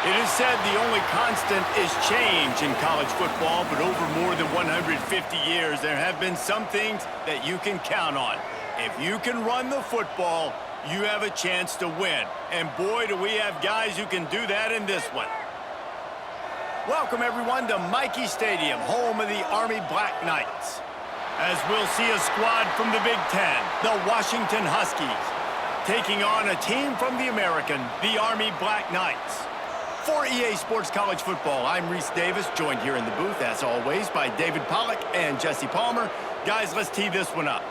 It is said the only constant is change in college football, but over more than 150 years, there have been some things that you can count on. If you can run the football, you have a chance to win. And boy, do we have guys who can do that in this one. Welcome, everyone, to Michie Stadium, home of the Army Black Knights. As we'll see a squad from the Big Ten, the Washington Huskies, taking on a team from the American, the Army Black Knights. For EA Sports College Football, I'm Reese Davis, joined here in the booth, as always, by David Pollack and Jesse Palmer. Guys, let's tee this one up.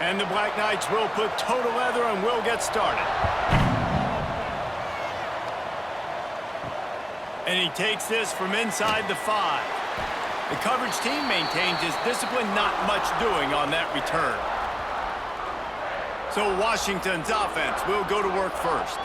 And the Black Knights will put toe to leather and we'll get started. And he takes this from inside the 5. The coverage team maintains his discipline, not much doing on that return. So Washington's offense will go to work first.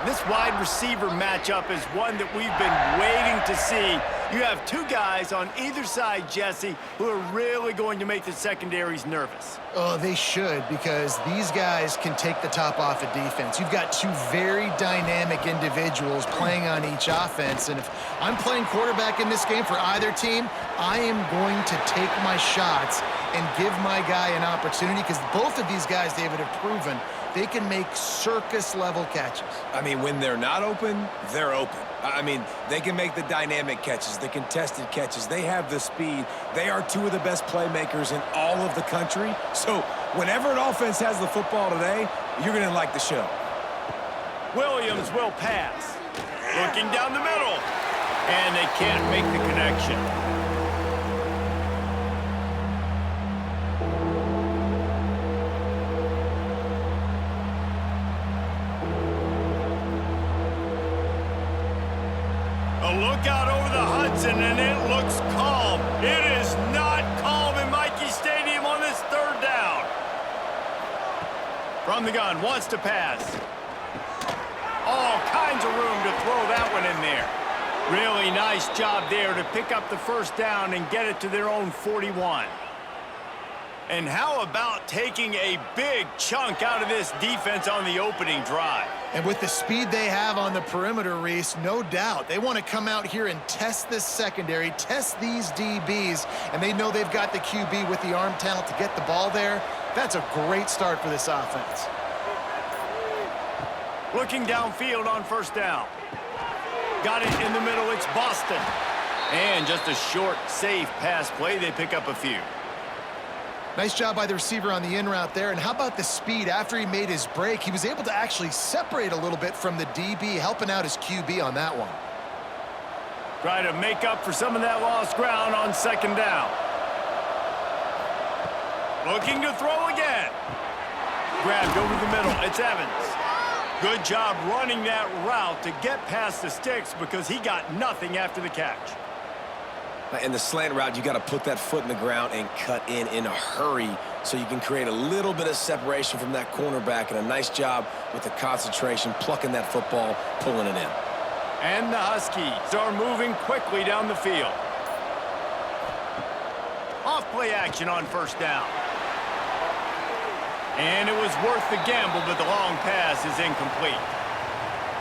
This wide receiver matchup is one that we've been waiting to see. You have two guys on either side, Jesse, who are really going to make the secondaries nervous. Oh, they should, because these guys can take the top off of defense. You've got two very dynamic individuals playing on each offense, and if I'm playing quarterback in this game for either team, I am going to take my shots and give my guy an opportunity, because both of these guys, David, have proven they can make circus-level catches. I mean, when they're not open, they're open. I mean, they can make the dynamic catches, the contested catches. They have the speed. They are two of the best playmakers in all of the country. So whenever an offense has the football today, you're going to like the show. Williams will pass. Looking down the middle. And they can't make the connection. A look out over the Hudson, and it looks calm. It is not calm in Michie Stadium on this third down. From the gun, wants to pass. All kinds of room to throw that one in there. Really nice job there to pick up the first down and get it to their own 41. And how about taking a big chunk out of this defense on the opening drive? And with the speed they have on the perimeter, Reese, no doubt, they want to come out here and test this secondary, test these DBs, and they know they've got the QB with the arm talent to get the ball there. That's a great start for this offense. Looking downfield on first down. Got it in the middle, it's Boston. And just a short, safe pass play, they pick up a few. Nice job by the receiver on the in route there. And how about the speed? After he made his break, he was able to actually separate a little bit from the DB, helping out his QB on that one. Try to make up for some of that lost ground on second down. Looking to throw again. Grabbed over the middle. It's Evans. Good job running that route to get past the sticks because he got nothing after the catch. In the slant route, you got to put that foot in the ground and cut in a hurry so you can create a little bit of separation from that cornerback, and a nice job with the concentration, plucking that football, pulling it in. And the Huskies are moving quickly down the field. Off play action on first down. And it was worth the gamble, but the long pass is incomplete.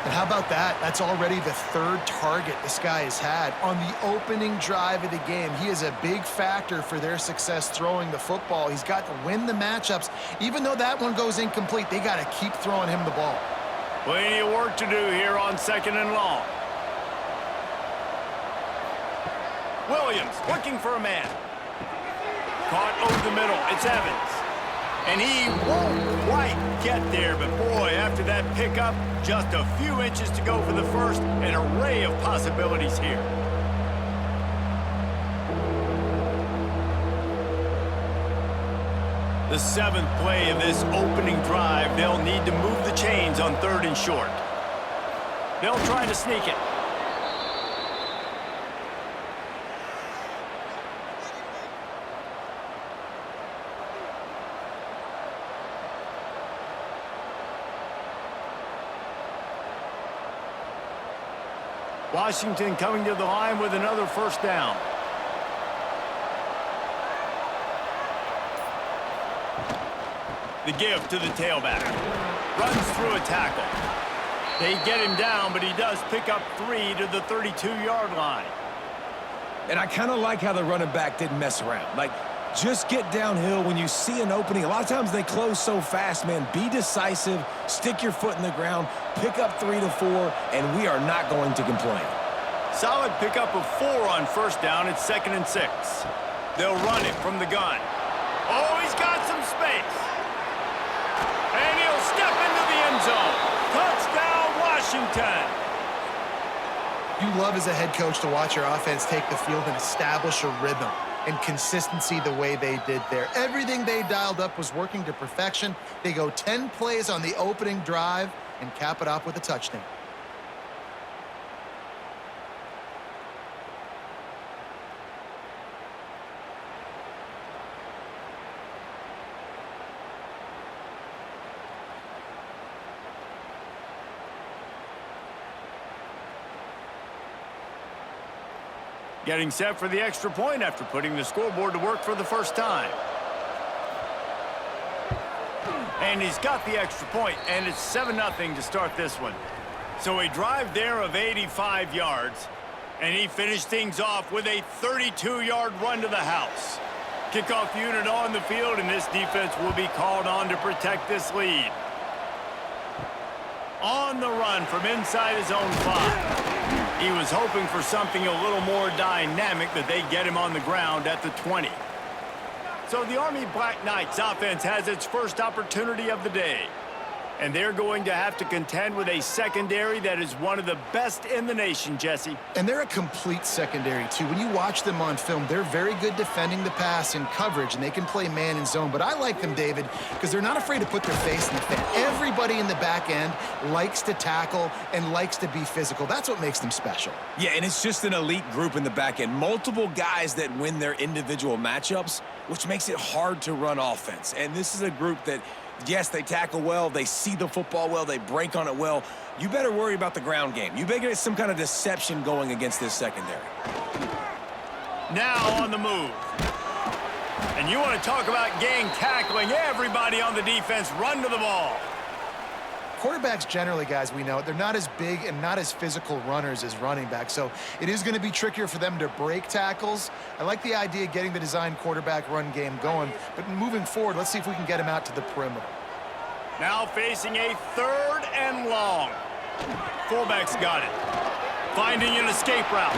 And how about that? That's already the third target this guy has had on the opening drive of the game. He is a big factor for their success throwing the football. He's got to win the matchups. Even though that one goes incomplete, they got to keep throwing him the ball. Plenty of work to do here on second and long. Williams looking for a man. Caught over the middle. It's Evans. And he won't quite get there, but boy, after that pickup, just a few inches to go for the first, an array of possibilities here. The seventh play of this opening drive, they'll need to move the chains on third and short. They'll try to sneak it. Washington coming to the line with another first down. The give to the tailback. Runs through a tackle. They get him down, but he does pick up 3 to the 32-yard line. And I kind of like how the running back didn't mess around. Like, just get downhill when you see an opening. A lot of times they close so fast, man. Be decisive, stick your foot in the ground, pick up 3 to 4, and we are not going to complain. Solid pickup of 4 on first down. It's 2nd and 6. They'll run it from the gun. Oh, he's got some space. And he'll step into the end zone. Touchdown, Washington. You love as a head coach to watch your offense take the field and establish a rhythm and consistency the way they did there. Everything they dialed up was working to perfection. They go 10 plays on the opening drive and cap it off with a touchdown. Getting set for the extra point after putting the scoreboard to work for the first time. And he's got the extra point, and it's 7-0 to start this one. So a drive there of 85 yards, and he finished things off with a 32-yard run to the house. Kickoff unit on the field, and this defense will be called on to protect this lead. On the run from inside his own 5. He was hoping for something a little more dynamic, that they get him on the ground at the 20. So the Army Black Knights offense has its first opportunity of the day. And they're going to have to contend with a secondary that is one of the best in the nation, Jesse. And they're a complete secondary, too. When you watch them on film, they're very good defending the pass in coverage, and they can play man and zone. But I like them, David, because they're not afraid to put their face in the fan. Everybody in the back end likes to tackle and likes to be physical. That's what makes them special. Yeah, and it's just an elite group in the back end. Multiple guys that win their individual matchups, which makes it hard to run offense. And this is a group that, yes, they tackle well, they see the football well, they break on it well. You better worry about the ground game. You better get some kind of deception going against this secondary. Now on the move. And you want to talk about gang tackling. Everybody on the defense run to the ball. Quarterbacks generally, guys, we know, they're not as big and not as physical runners as running backs, so it is going to be trickier for them to break tackles. I like the idea of getting the design quarterback run game going, but moving forward, let's see if we can get him out to the perimeter. Now facing a 3rd and long. Fullback's got it. Finding an escape route.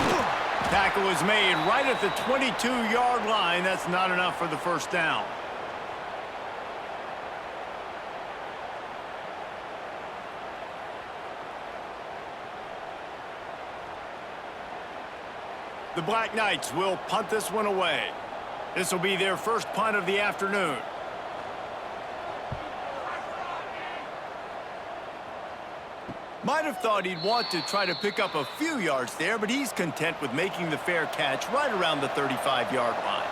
Tackle is made right at the 22-yard line. That's not enough for the first down. The Black Knights will punt this one away. This will be their first punt of the afternoon. Might have thought he'd want to try to pick up a few yards there, but he's content with making the fair catch right around the 35-yard line.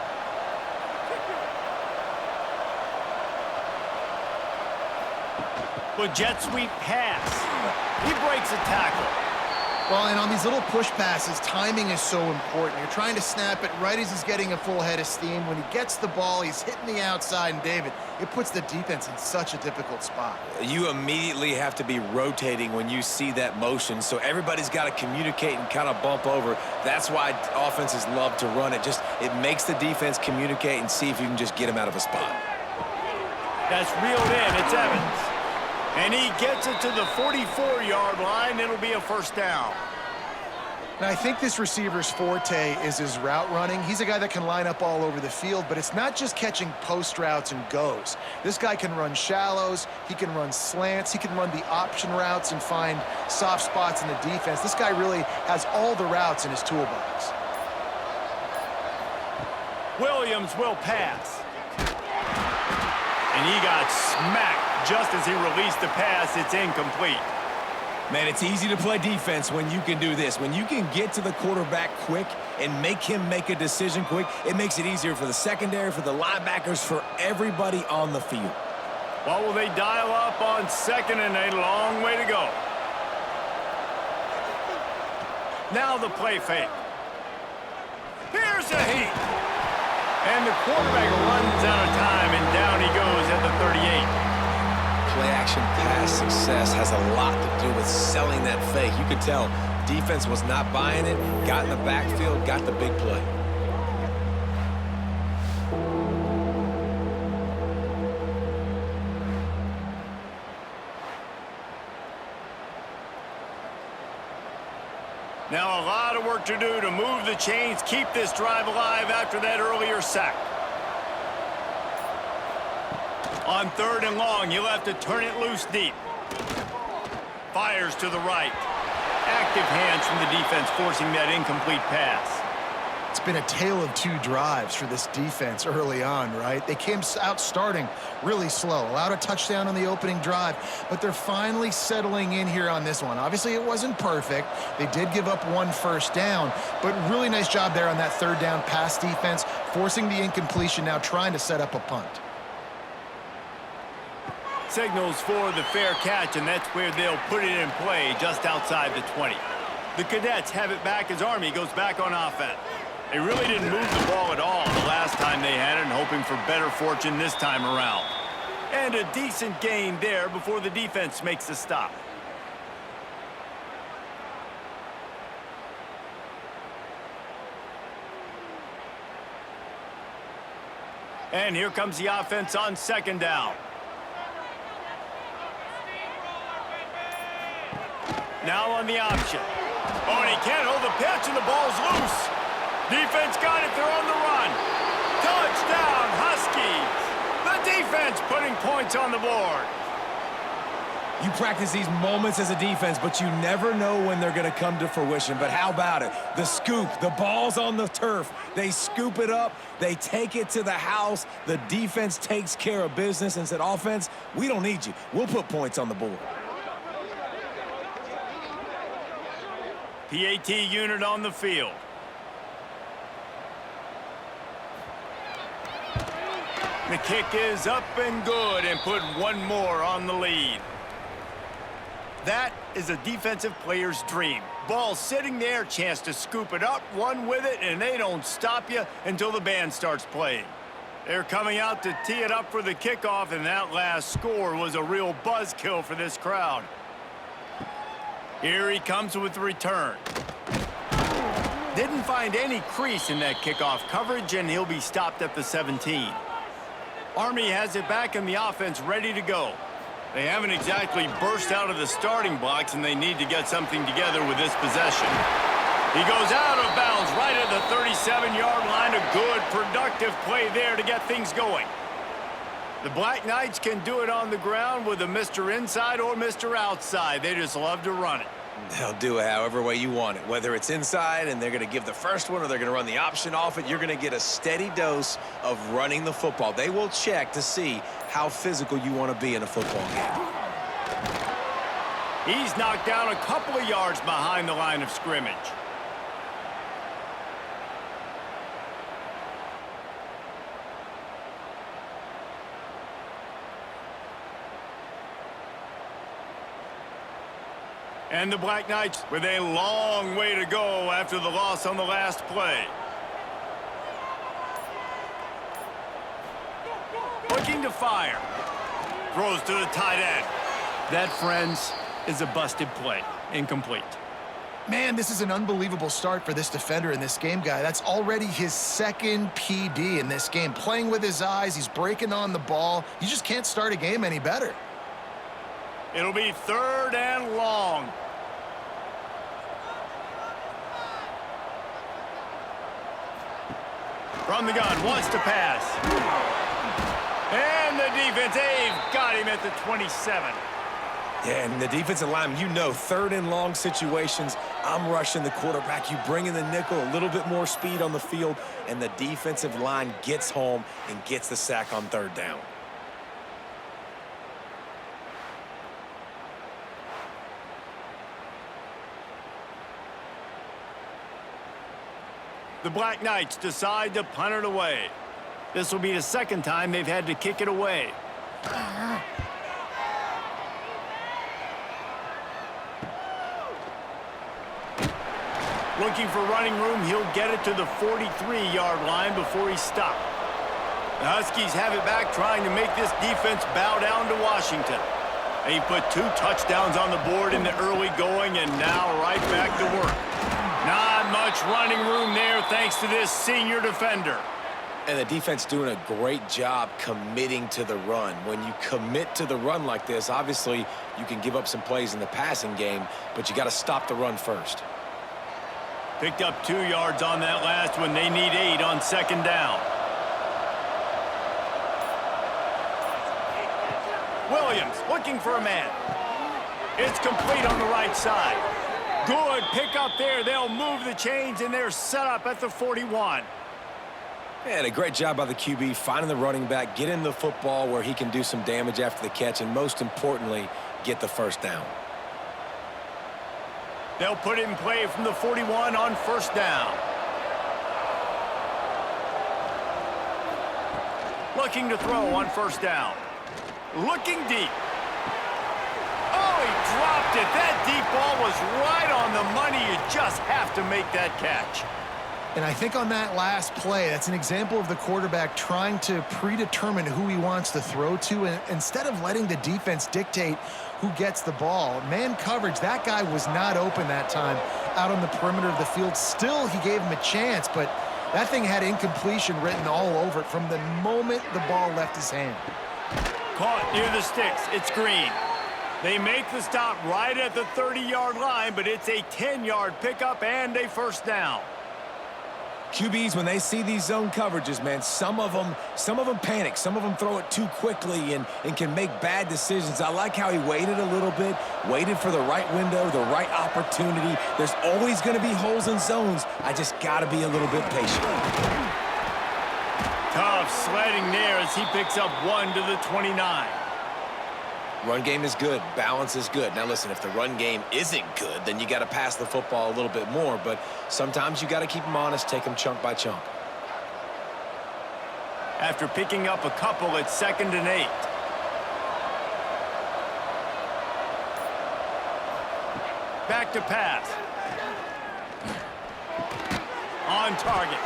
But jet sweep pass. He breaks a tackle. Well, and on these little push passes, timing is so important. You're trying to snap it right as he's getting a full head of steam. When he gets the ball, he's hitting the outside, and David, it puts the defense in such a difficult spot. You immediately have to be rotating when you see that motion, so everybody's got to communicate and kind of bump over. That's why offenses love to run it. It makes the defense communicate and see if you can just get him out of a spot. That's reeled in. It's Evans. And he gets it to the 44-yard line. It'll be a first down. Now, I think this receiver's forte is his route running. He's a guy that can line up all over the field, but it's not just catching post routes and goes. This guy can run shallows, he can run slants, he can run the option routes and find soft spots in the defense. This guy really has all the routes in his toolbox. Williams will pass. And he got smacked just as he released the pass. It's incomplete. Man, it's easy to play defense when you can do this. When you can get to the quarterback quick and make him make a decision quick, it makes it easier for the secondary, for the linebackers, for everybody on the field. Well, will they dial up on 2nd and a long way to go? Now the play fake. Here's a heat. And the quarterback runs out of time, and down he goes at the 38. play-action pass success has a lot to do with selling that fake. You could tell defense was not buying it, got in the backfield, got the big play. Now a lot of work to do to move the chains, keep this drive alive after that earlier sack. On 3rd and long, you'll have to turn it loose deep. Fires to the right. Active hands from the defense forcing that incomplete pass. It's been a tale of 2 drives for this defense early on, right? They came out starting really slow, allowed a touchdown on the opening drive, but they're finally settling in here on this one. Obviously, it wasn't perfect. They did give up 1 first down, but really nice job there on that 3rd down pass defense, forcing the incompletion, now trying to set up a punt. Signals for the fair catch, and that's where they'll put it in play just outside the 20. The Cadets have it back as Army goes back on offense. They really didn't move the ball at all the last time they had it, and hoping for better fortune this time around. And a decent gain there before the defense makes the stop. And here comes the offense on 2nd down. Now on the option. Oh, and he can't hold the pitch, and the ball's loose. Defense got it. They're on the run. Touchdown, Huskies. The defense putting points on the board. You practice these moments as a defense, but you never know when they're going to come to fruition. But how about it? The scoop, the ball's on the turf. They scoop it up. They take it to the house. The defense takes care of business and said, offense, we don't need you. We'll put points on the board. PAT unit on the field. The kick is up and good, and put 1 more on the lead. That is a defensive player's dream. Ball sitting there, chance to scoop it up, run with it, and they don't stop you until the band starts playing. They're coming out to tee it up for the kickoff, and that last score was a real buzzkill for this crowd. Here he comes with the return. Didn't find any crease in that kickoff coverage, and he'll be stopped at the 17. Army has it back in the offense ready to go. They haven't exactly burst out of the starting blocks, and they need to get something together with this possession. He goes out of bounds right at the 37-yard line. A good, productive play there to get things going. The Black Knights can do it on the ground with a Mr. Inside or Mr. Outside. They just love to run it. They'll do it however way you want it. Whether it's inside and they're going to give the first one or they're going to run the option off it, you're going to get a steady dose of running the football. They will check to see how physical you want to be in a football game. He's knocked down a couple of yards behind the line of scrimmage. And the Black Knights with a long way to go after the loss on the last play. Looking to fire. Throws to the tight end. That, friends, is a busted play. Incomplete. Man, this is an unbelievable start for this defender in this game, guy. That's already his 2nd PD in this game. Playing with his eyes, he's breaking on the ball. You just can't start a game any better. It'll be 3rd and long. From the gun, wants to pass. And the defense, they've got him at the 27. Yeah, and the defensive line, you know, 3rd and long situations, I'm rushing the quarterback. You bring in the nickel, a little bit more speed on the field, and the defensive line gets home and gets the sack on 3rd down. The Black Knights decide to punt it away. This will be the 2nd time they've had to kick it away. Looking for running room, he'll get it to the 43-yard line before he's stopped. The Huskies have it back, trying to make this defense bow down to Washington. He put 2 touchdowns on the board in the early going, and now right back to work. Not much running room there thanks to this senior defender. And the defense doing a great job committing to the run. When you commit to the run like this, obviously you can give up some plays in the passing game, but you got to stop the run first. Picked up 2 yards on that last one. They need 8 on 2nd down. Williams looking for a man. It's complete on the right side. Good pick up there. They'll move the chains, and they're set up at the 41. And a great job by the QB finding the running back, getting the football where he can do some damage after the catch, and most importantly, get the first down. They'll put it in play from the 41 on 1st down. Looking to throw on 1st down. Looking deep. Oh, he dropped it. That deep ball was right on the money. You just have to make that catch. And I think on that last play, that's an example of the quarterback trying to predetermine who he wants to throw to, and instead of letting the defense dictate who gets the ball. Man coverage, that guy was not open that time out on the perimeter of the field. Still, he gave him a chance, but that thing had incompletion written all over it from the moment the ball left his hand. Caught near the sticks. It's Green. They make the stop right at the 30-yard line, but it's a 10-yard pickup and a 1st down. QBs, when they see these zone coverages, man, some of them panic. Some of them throw it too quickly and can make bad decisions. I like how he waited a little bit, waited for the right window, the right opportunity. There's always going to be holes in zones. I just got to be a little bit patient. Tough sledding there as he picks up 1 to the 29. Run game is good. Balance is good. Now, listen, if the run game isn't good, then you got to pass the football a little bit more. But sometimes you got to keep them honest, take them chunk by chunk. After picking up a couple, it's 2nd and 8. Back to pass. On target.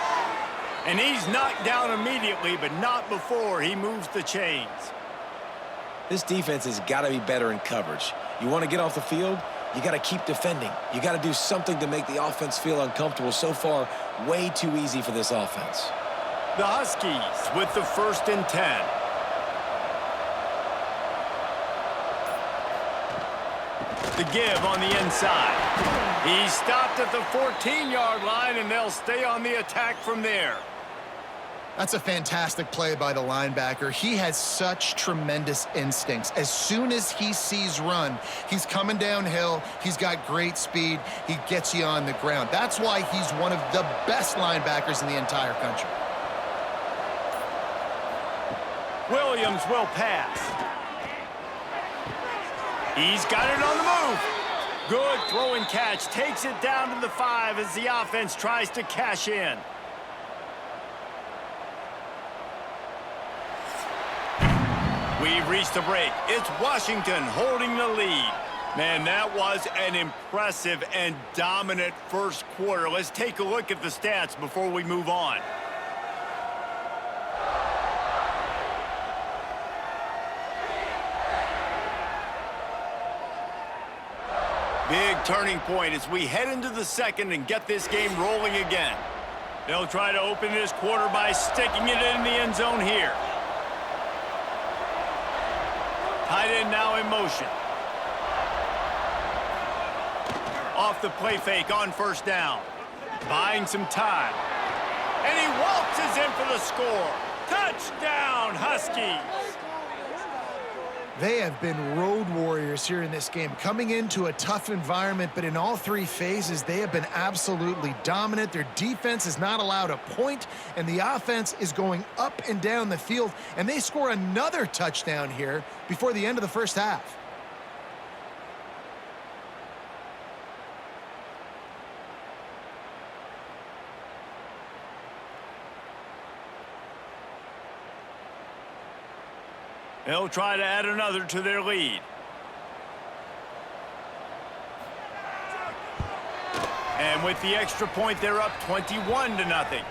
And he's knocked down immediately, but not before he moves the chains. This defense has got to be better in coverage. You want to get off the field, you got to keep defending. You got to do something to make the offense feel uncomfortable. So far, way too easy for this offense. The Huskies with the 1st and 10. The give on the inside. He stopped at the 14-yard line, and they'll stay on the attack from there. That's a fantastic play by the linebacker. He has such tremendous instincts. As soon as he sees run, he's coming downhill. He's got great speed. He gets you on the ground. That's why he's one of the best linebackers in the entire country. Williams will pass. He's got it on the move. Good throw and catch. Takes it down to the 5 as the offense tries to cash in. We've reached the break. It's Washington holding the lead. Man, that was an impressive and dominant first quarter. Let's take a look at the stats before we move on. Big turning point as we head into the 2nd and get this game rolling again. They'll try to open this quarter by sticking it in the end zone here. Tight end now in motion. Off the play fake on 1st down. Buying some time. And he waltzes in for the score. Touchdown, Huskies! They have been road warriors here in this game, coming into a tough environment, but in all 3 phases, they have been absolutely dominant. Their defense is not allowed a point, and the offense is going up and down the field, and they score another touchdown here before the end of the first half. They'll try to add another to their lead. And with the extra point, they're up 21-0.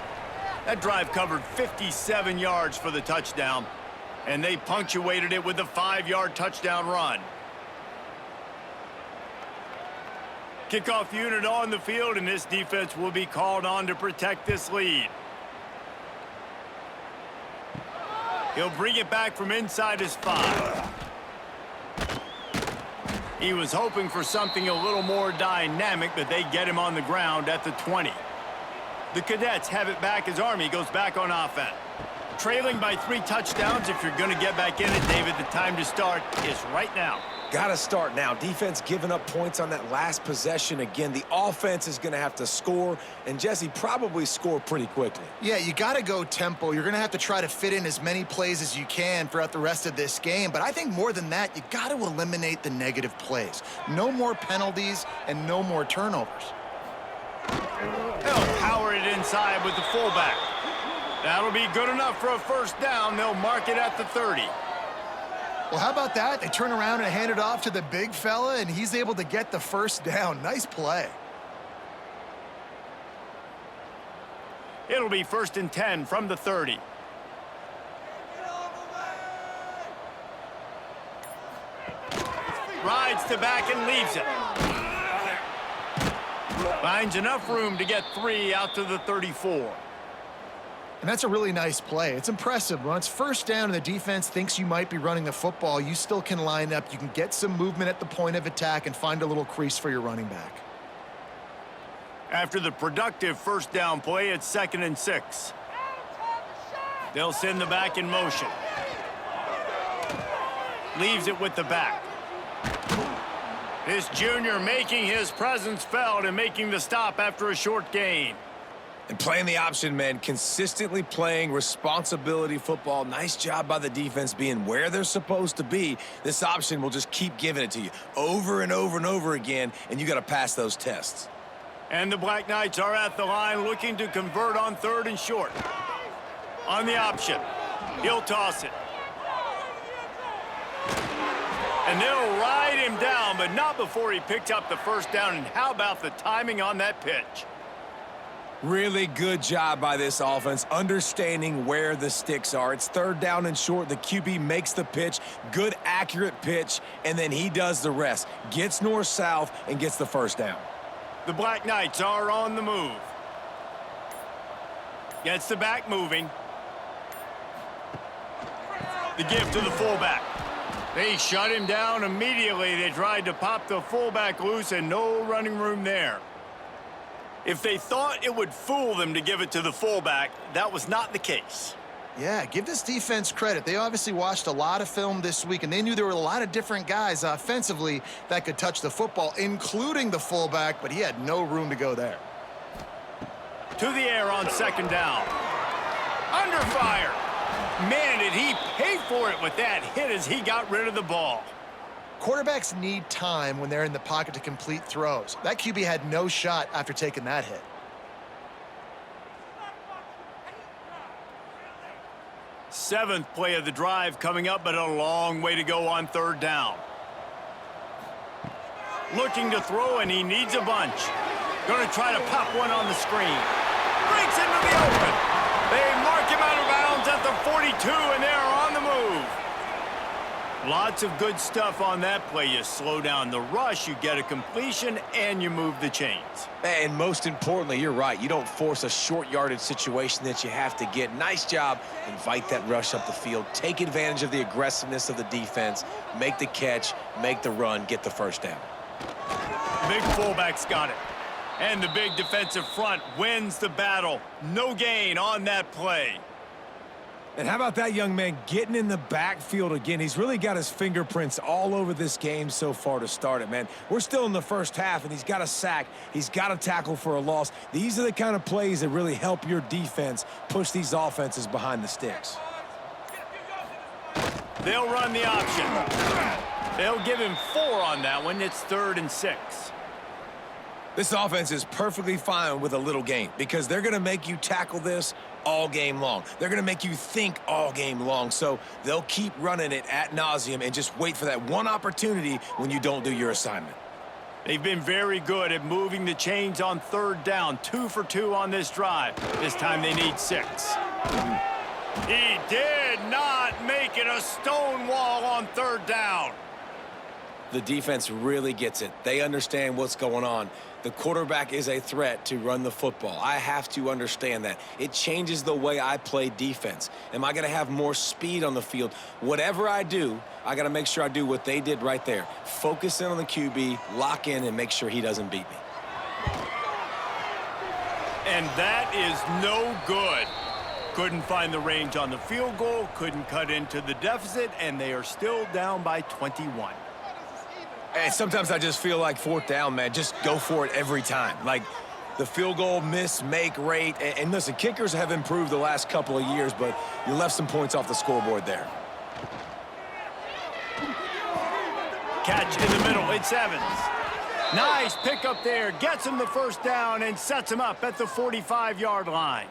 That drive covered 57 yards for the touchdown, and they punctuated it with a 5-yard touchdown run. Kickoff unit on the field, and this defense will be called on to protect this lead. He'll bring it back from inside his 5. He was hoping for something a little more dynamic, but they get him on the ground at the 20. The Cadets have it back as Army goes back on offense. Trailing by 3 touchdowns. If you're going to get back in it, David, the time to start is right now. Gotta start now. Defense giving up points on that last possession. Again, the offense is going to have to score, and Jesse probably score pretty quickly. Yeah, you got to go tempo. You're going to have to try to fit in as many plays as you can throughout the rest of this game. But I think more than that, you got to eliminate the negative plays. No more penalties and no more turnovers. They'll power it inside with the fullback. That'll be good enough for a first down. They'll mark it at the 30. Well, how about that? They turn around and hand it off to the big fella, and he's able to get the first down. Nice play. It'll be 1st and 10 from the 30. Rides to back and leaves it. Finds enough room to get 3 out to the 34. And that's a really nice play. It's impressive. When it's first down and the defense thinks you might be running the football, you still can line up. You can get some movement at the point of attack and find a little crease for your running back. After the productive first down play, it's 2nd and 6. They'll send the back in motion. Leaves it with the back. This junior making his presence felt and making the stop after a short gain. And playing the option, man, consistently playing responsibility football. Nice job by the defense being where they're supposed to be. This option will just keep giving it to you over and over and over again, and you got to pass those tests. And the Black Knights are at the line looking to convert on 3rd and short. On the option, he'll toss it. And they'll ride him down, but not before he picks up the first down. And how about the timing on that pitch? Really good job by this offense, understanding where the sticks are. It's 3rd down and short. The QB makes the pitch, good, accurate pitch, and then he does the rest. Gets north-south and gets the first down. The Black Knights are on the move. Gets the back moving. The give to the fullback. They shut him down immediately. They tried to pop the fullback loose and no running room there. If they thought it would fool them to give it to the fullback, that was not the case. Yeah, give this defense credit. They obviously watched a lot of film this week, and they knew there were a lot of different guys offensively that could touch the football, including the fullback, but he had no room to go there. To the air on 2nd down. Under fire. Man, did he pay for it with that hit as he got rid of the ball. Quarterbacks need time when they're in the pocket to complete throws. That QB had no shot after taking that hit. Seventh play of the drive coming up, but a long way to go on 3rd down. Looking to throw, and he needs a bunch. Going to try to pop one on the screen. Breaks into the open. They mark him out of bounds at the 42, and they're on the move. Lots of good stuff on that play. You slow down the rush, you get a completion, and you move the chains. And most importantly, you're right. You don't force a short yardage situation that you have to get. Nice job. Invite that rush up the field. Take advantage of the aggressiveness of the defense. Make the catch, make the run, get the first down. Big fullback's got it. And the big defensive front wins the battle. No gain on that play. And how about that young man getting in the backfield again? He's really got his fingerprints all over this game so far to start it, man. We're still in the first half, and he's got a sack. He's got a tackle for a loss. These are the kind of plays that really help your defense push these offenses behind the sticks. They'll run the option. They'll give him 4 on that one. It's 3rd and 6. This offense is perfectly fine with a little game because they're going to make you tackle this all game long. They're going to make you think all game long. So they'll keep running it ad nauseum and just wait for that one opportunity when you don't do your assignment. They've been very good at moving the chains on 3rd down. 2 for 2 on this drive. This time they need 6. He did not make it a stone wall on 3rd down. The defense really gets it. They understand what's going on. The quarterback is a threat to run the football. I have to understand that. It changes the way I play defense. Am I going to have more speed on the field? Whatever I do, I got to make sure I do what they did right there. Focus in on the QB, lock in, and make sure he doesn't beat me. And that is no good. Couldn't find the range on the field goal, couldn't cut into the deficit, and they are still down by 21. And sometimes I just feel like fourth down, man. Just go for it every time. Like the field goal miss-make rate. And listen, kickers have improved the last couple of years, but you left some points off the scoreboard there. Catch in the middle, it's Evans. Nice pick up there, gets him the first down and sets him up at the 45-yard line.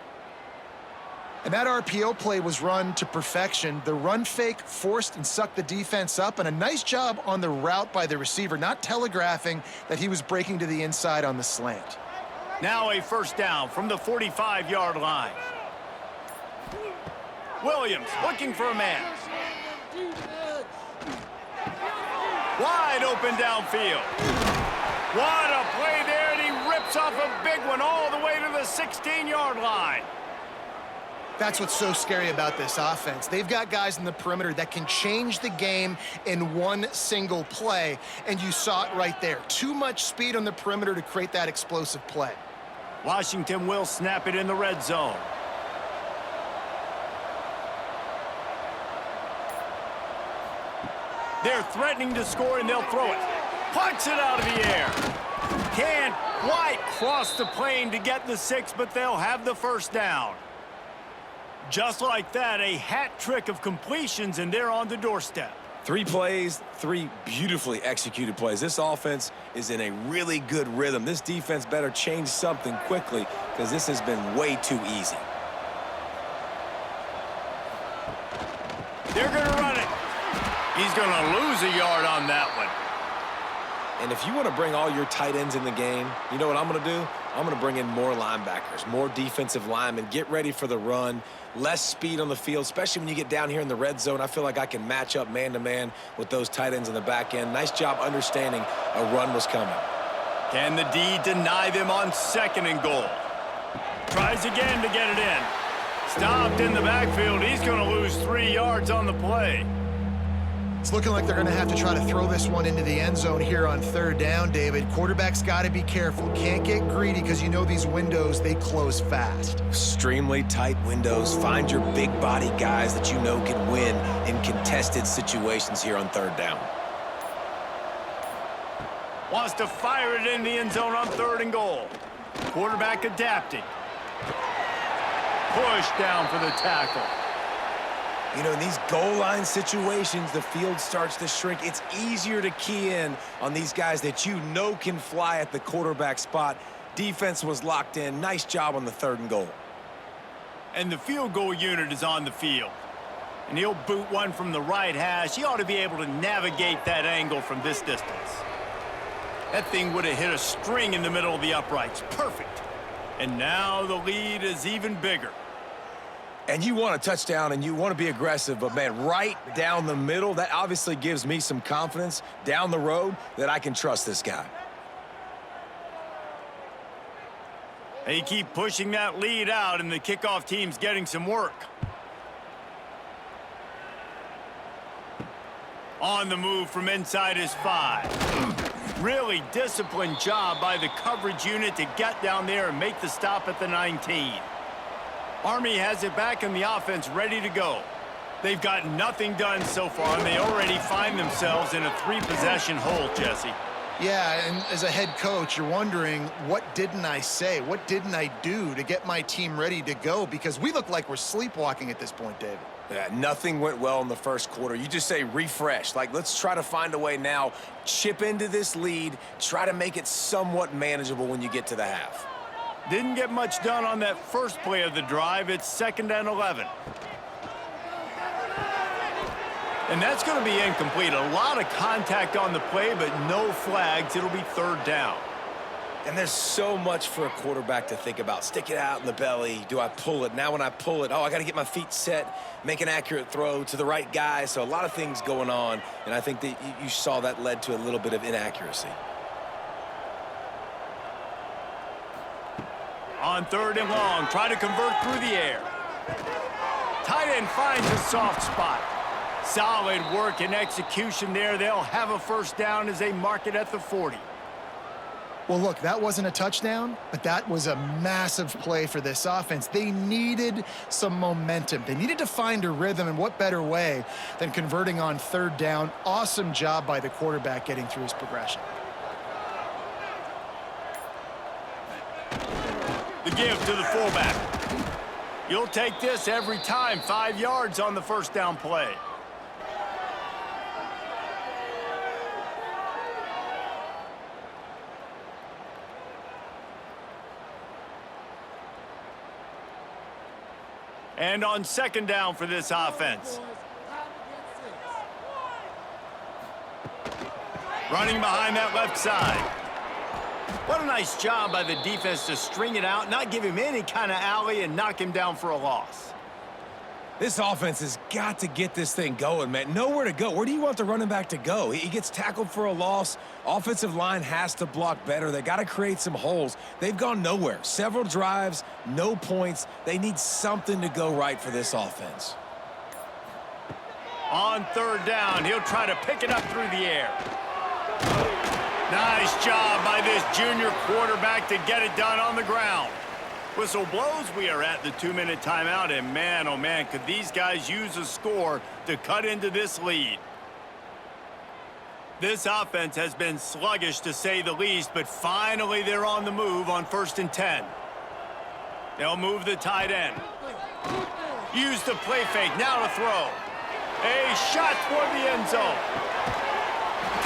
And that RPO play was run to perfection. The run fake forced and sucked the defense up, and a nice job on the route by the receiver, not telegraphing that he was breaking to the inside on the slant. Now a first down from the 45-yard line. Williams looking for a man. Wide open downfield. What a play there, and he rips off a big one all the way to the 16-yard line. That's what's so scary about this offense. They've got guys in the perimeter that can change the game in one single play, and you saw it right there. Too much speed on the perimeter to create that explosive play. Washington will snap it in the red zone. They're threatening to score, and they'll throw it. Punts it out of the air. Can't quite cross the plane to get the 6, but they'll have the first down. Just like that, a hat trick of completions, and they're on the doorstep. 3 plays, 3 beautifully executed plays. This offense is in a really good rhythm. This defense better change something quickly because this has been way too easy. They're going to run it. He's going to lose a yard on that one. And if you want to bring all your tight ends in the game, you know what I'm going to do? I'm going to bring in more linebackers, more defensive linemen, get ready for the run, less speed on the field, especially when you get down here in the red zone. I feel like I can match up man-to-man with those tight ends in the back end. Nice job understanding a run was coming. Can the D deny them on 2nd and goal? Tries again to get it in. Stopped in the backfield. He's going to lose 3 yards on the play. It's looking like they're going to have to try to throw this one into the end zone here on 3rd down, David. Quarterback's got to be careful. Can't get greedy because you know these windows, they close fast. Extremely tight windows. Find your big body guys that you know can win in contested situations here on 3rd down. Wants to fire it in the end zone on 3rd and goal. Quarterback adapting. Push down for the tackle. You know, in these goal line situations, the field starts to shrink. It's easier to key in on these guys that you know can fly at the quarterback spot. Defense was locked in. Nice job on the 3rd and goal. And the field goal unit is on the field. And he'll boot one from the right hash. He ought to be able to navigate that angle from this distance. That thing would have hit a string in the middle of the uprights. Perfect. And now the lead is even bigger. And you want a touchdown and you want to be aggressive, but man, right down the middle, that obviously gives me some confidence down the road that I can trust this guy. They keep pushing that lead out, and the kickoff team's getting some work. On the move from inside his 5. Really disciplined job by the coverage unit to get down there and make the stop at the 19. Army has it back in the offense ready to go. They've got nothing done so far, and they already find themselves in a 3-possession hole, Jesse. Yeah, and as a head coach, you're wondering, what didn't I say? What didn't I do to get my team ready to go? Because we look like we're sleepwalking at this point, David. Yeah, nothing went well in the first quarter. You just say refresh. Like, let's try to find a way now, chip into this lead, try to make it somewhat manageable when you get to the half. Didn't get much done on that first play of the drive. It's 2nd and 11. And that's going to be incomplete. A lot of contact on the play, but no flags. It'll be 3rd down. And there's so much for a quarterback to think about. Stick it out in the belly. Do I pull it? Now when I pull it, oh, I got to get my feet set, make an accurate throw to the right guy. So a lot of things going on, and I think that you saw that led to a little bit of inaccuracy. On 3rd and long, try to convert through the air. Tight end finds a soft spot. Solid work and execution there. They'll have a first down as they mark it at the 40. Well, look, that wasn't a touchdown, but that was a massive play for this offense. They needed some momentum. They needed to find a rhythm, and what better way than converting on 3rd down. Awesome job by the quarterback getting through his progression. The give to the fullback. You'll take this every time. 5 yards on the first down play. And on 2nd down for this offense. Running behind that left side. What a nice job by the defense to string it out, not give him any kind of alley, and knock him down for a loss. This offense has got to get this thing going, man. Nowhere to go. Where do you want the running back to go? He gets tackled for a loss. Offensive line has to block better. They got to create some holes. They've gone nowhere. Several drives, no points. They need something to go right for this offense. On 3rd down, he'll try to pick it up through the air. Nice job by this junior quarterback to get it done on the ground. Whistle blows, we are at the 2-minute timeout, and man, oh man, could these guys use a score to cut into this lead. This offense has been sluggish to say the least, but finally they're on the move on 1st and 10. They'll move the tight end. Use the play fake, now to throw. A shot toward the end zone.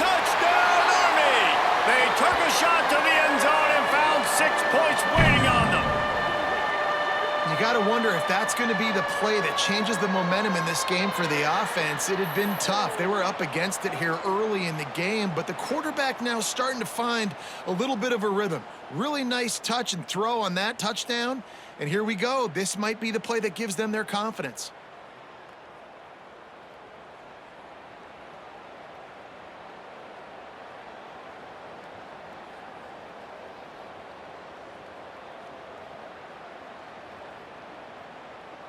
Touchdown, Army! They took a shot to the end zone and found 6 points waiting on them. You got to wonder if that's going to be the play that changes the momentum in this game for the offense. It had been tough. They were up against it here early in the game, but the quarterback now starting to find a little bit of a rhythm. Really nice touch and throw on that touchdown, and here we go. This might be the play that gives them their confidence.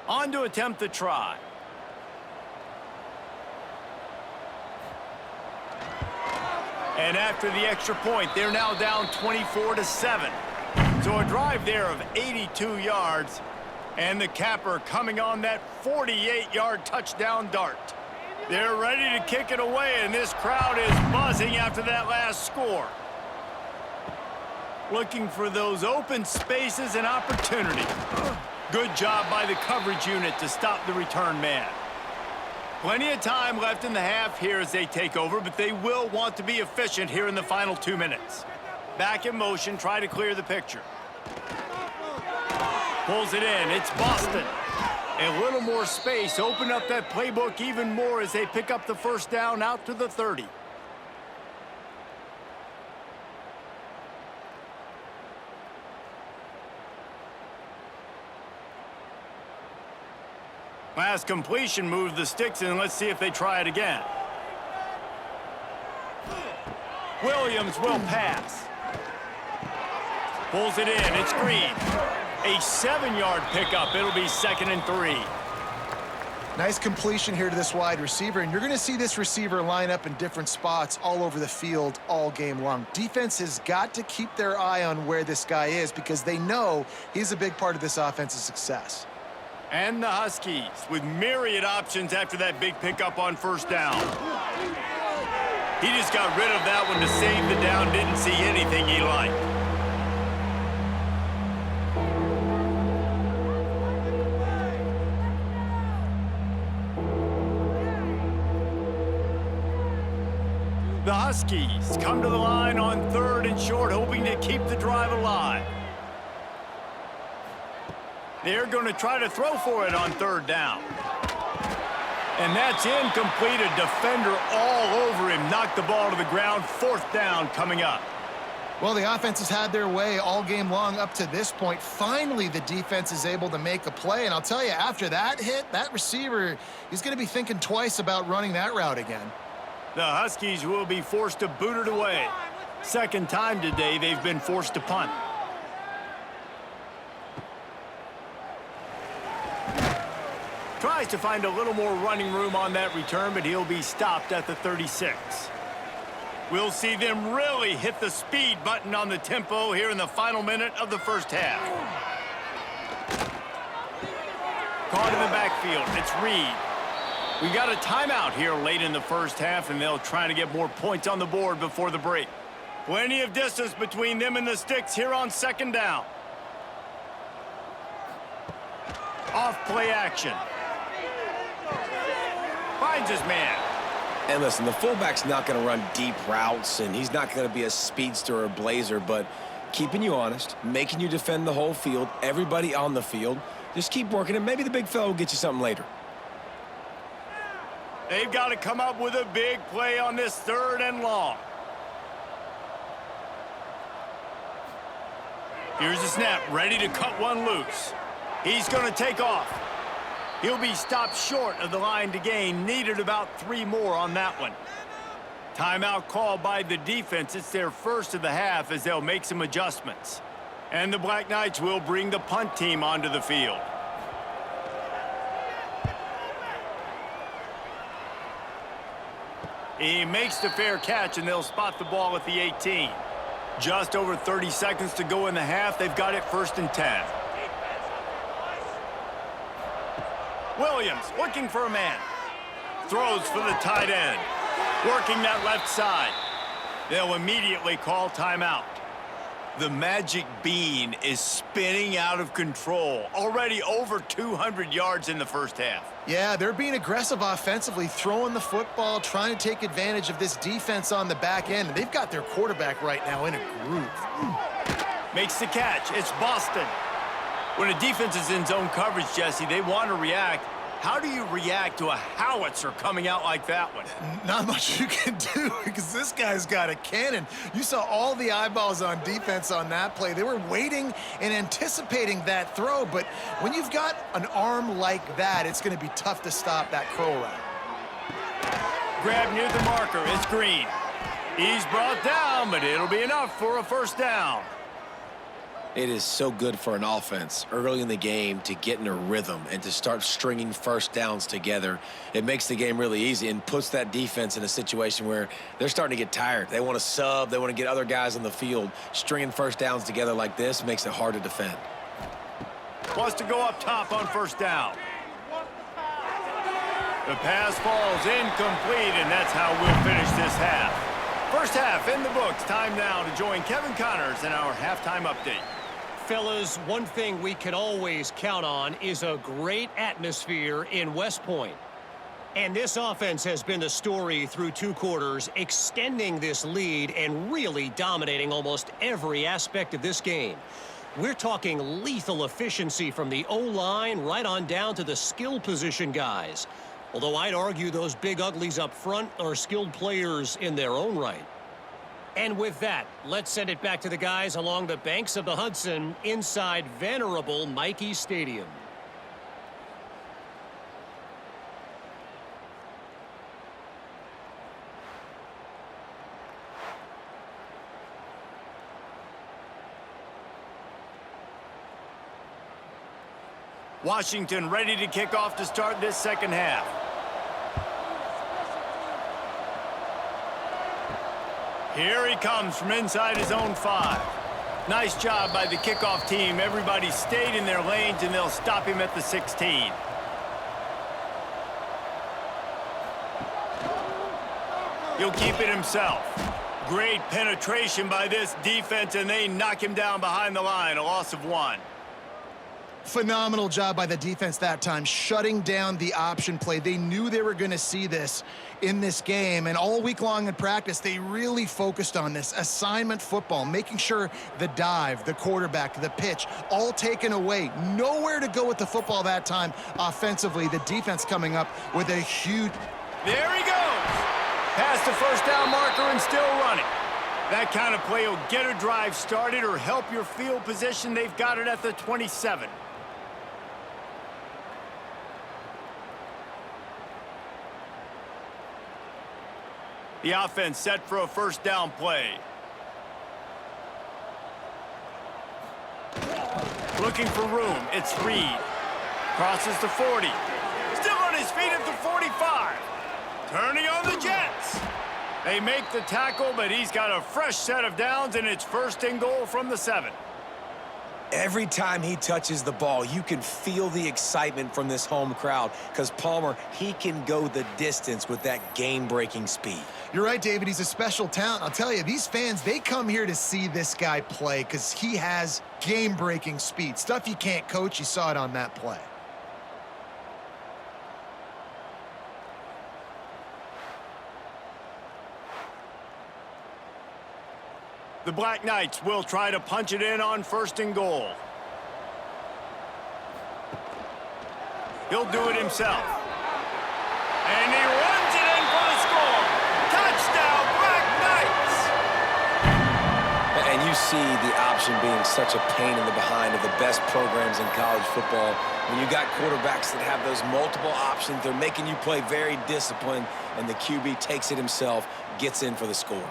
On to attempt the try. And after the extra point, they're now down 24-7. So a drive there of 82 yards, and the capper coming on that 48-yard touchdown dart. They're ready to kick it away, and this crowd is buzzing after that last score. Looking for those open spaces and opportunity. Good job by the coverage unit to stop the return man. Plenty of time left in the half here as they take over, but they will want to be efficient here in the final 2 minutes. Back in motion, try to clear the picture. Pulls it in, it's Boston. A little more space, open up that playbook even more as they pick up the first down out to the 30. Last completion moves the sticks in. Let's see if they try it again. Williams will pass. Pulls it in. It's Green. A 7-yard pickup. It'll be 2nd and 3. Nice completion here to this wide receiver, and you're going to see this receiver line up in different spots all over the field all game long. Defense has got to keep their eye on where this guy is because they know he's a big part of this offense's success. And the Huskies with myriad options after that big pickup on first down. He just got rid of that one to save the down. Didn't see anything he liked. The Huskies come to the line on 3rd and short, hoping to keep the drive alive. They're going to try to throw for it on 3rd down. And that's incomplete. A defender all over him. Knocked the ball to the ground. 4th down coming up. Well, the offense has had their way all game long up to this point. Finally, the defense is able to make a play. And I'll tell you, after that hit, that receiver, he's going to be thinking twice about running that route again. The Huskies will be forced to boot it away. Second time today they've been forced to punt. Tries to find a little more running room on that return, but he'll be stopped at the 36. We'll see them really hit the speed button on the tempo here in the final minute of the first half. Caught in the backfield. It's Reed. We got a timeout here late in the first half, and they'll try to get more points on the board before the break. Plenty of distance between them and the sticks here on second down. Off play action. Finds his man. And listen, the fullback's not going to run deep routes, and he's not going to be a speedster or a blazer, but keeping you honest, making you defend the whole field, everybody on the field, just keep working, and maybe the big fella will get you something later. They've got to come up with a big play on this 3rd and long. Here's the snap, ready to cut one loose. He's going to take off. He'll be stopped short of the line to gain. Needed about 3 more on that one. Timeout called by the defense. It's their first of the half as they'll make some adjustments. And the Black Knights will bring the punt team onto the field. He makes the fair catch, and they'll spot the ball at the 18. Just over 30 seconds to go in the half. They've got it 1st and 10. Williams looking for a man. Throws for the tight end. Working that left side. They'll immediately call timeout. The magic bean is spinning out of control. Already over 200 yards in the first half. Yeah, they're being aggressive offensively, throwing the football, trying to take advantage of this defense on the back end. They've got their quarterback right now in a groove. Makes the catch. It's Boston. When a defense is in zone coverage, Jesse, they want to react. How do you react to a howitzer coming out like that one? Not much you can do because this guy's got a cannon. You saw all the eyeballs on defense on that play. They were waiting and anticipating that throw, but when you've got an arm like that, it's going to be tough to stop that crow route. Grab near the marker. It's Green. He's brought down, but it'll be enough for a first down. It is so good for an offense early in the game to get in a rhythm and to start stringing first downs together. It makes the game really easy and puts that defense in a situation where they're starting to get tired. They want to sub. They want to get other guys on the field. Stringing first downs together like this makes it hard to defend. Wants to go up top on first down. The pass falls incomplete, and that's how we'll finish this half. First half in the books. Time now to join Kevin Connors in our halftime update. Fellas, one thing we can always count on is a great atmosphere in West Point. And this offense has been the story through 2 quarters, extending this lead and really dominating almost every aspect of this game. We're talking lethal efficiency from the O-line right on down to the skill position guys. Although I'd argue those big uglies up front are skilled players in their own right. And with that, let's send it back to the guys along the banks of the Hudson inside venerable Michie Stadium. Washington ready to kick off to start this second half. Here he comes from inside his own 5. Nice job by the kickoff team. Everybody stayed in their lanes, and they'll stop him at the 16. He'll keep it himself. Great penetration by this defense, and they knock him down behind the line. A loss of 1. Phenomenal job by the defense that time, shutting down the option play. They knew they were going to see this in this game, and all week long in practice, they really focused on this assignment football, making sure the dive, the quarterback, the pitch, all taken away. Nowhere to go with the football that time offensively. The defense coming up with a huge... There he goes! Past the first down marker and still running. That kind of play will get a drive started or help your field position. They've got it at the 27. The offense set for a first down play. Looking for room. It's Reed. Crosses the 40. Still on his feet at the 45. Turning on the Jets. They make the tackle, but he's got a fresh set of downs, and it's first and goal from the 7. Every time he touches the ball, you can feel the excitement from this home crowd because Palmer, he can go the distance with that game-breaking speed. You're right, David. He's a special talent. I'll tell you, these fans, they come here to see this guy play because he has game-breaking speed. Stuff you can't coach. You saw it on that play. The Black Knights will try to punch it in on first and goal. He'll do it himself. And he runs it in for the score. Touchdown, Black Knights! And you see the option being such a pain in the behind of the best programs in college football. When you got quarterbacks that have those multiple options, they're making you play very disciplined, and the QB takes it himself, gets in for the score.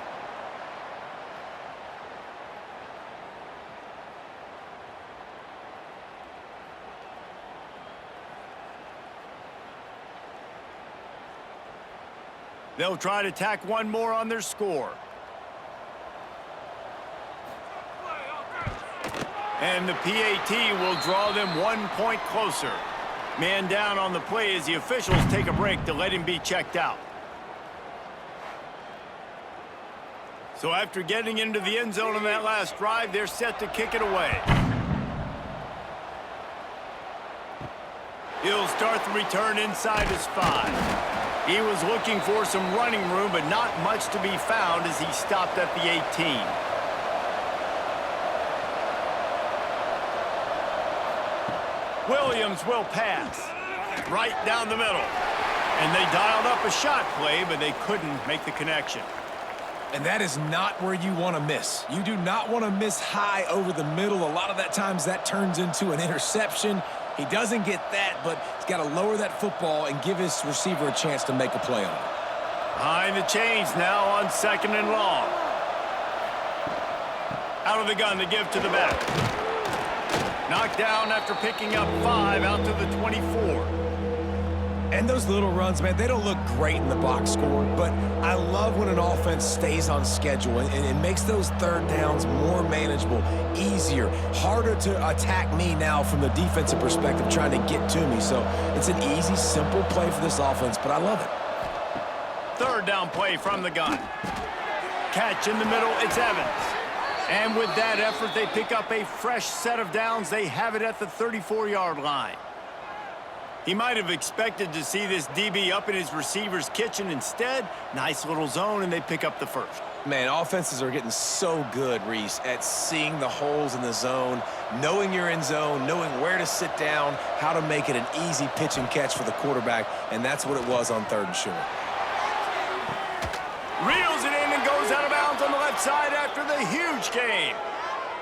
They'll try to tack one more on their score. And the PAT will draw them 1 point closer. Man down on the play as the officials take a break to let him be checked out. So after getting into the end zone on that last drive, they're set to kick it away. He'll start the return inside his 5. He was looking for some running room, but not much to be found as he stopped at the 18. Williams will pass. Right down the middle. And they dialed up a shot play, but they couldn't make the connection. And that is not where you want to miss. You do not want to miss high over the middle. A lot of that times that turns into an interception. He doesn't get that, but he's got to lower that football and give his receiver a chance to make a play on it. Behind the chains now on second and long. Out of the gun to give to the back. Knocked down after picking up 5 out to the 24. And those little runs, man, they don't look great in the box score, but I love when an offense stays on schedule and it makes those third downs more manageable, easier, harder to attack me now from the defensive perspective trying to get to me. So it's an easy, simple play for this offense, but I love it. Third down play from the gun. Catch in the middle, it's Evans. And with that effort, they pick up a fresh set of downs. They have it at the 34-yard line. He might have expected to see this DB up in his receiver's kitchen. Instead, nice little zone, and they pick up the first. Man, offenses are getting so good, Reese, at seeing the holes in the zone, knowing you're in zone, knowing where to sit down, how to make it an easy pitch and catch for the quarterback, and that's what it was on third and short. Reels it in and goes out of bounds on the left side after the huge gain.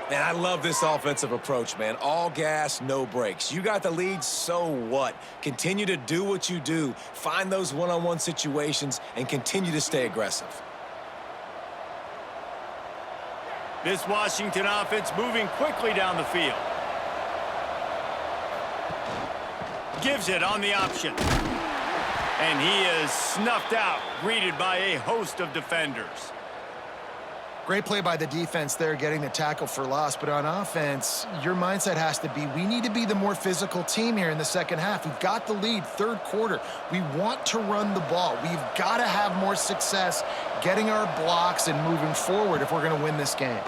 Man, I love this offensive approach, man. All gas, no brakes. You got the lead, so what? Continue to do what you do. Find those one-on-one situations and continue to stay aggressive. This Washington offense moving quickly down the field. Gives it on the option. And he is snuffed out, greeted by a host of defenders. Great play by the defense there, getting the tackle for loss. But on offense, your mindset has to be, we need to be the more physical team here in the second half. We've got the lead, third quarter. We want to run the ball. We've got to have more success getting our blocks and moving forward if we're going to win this game.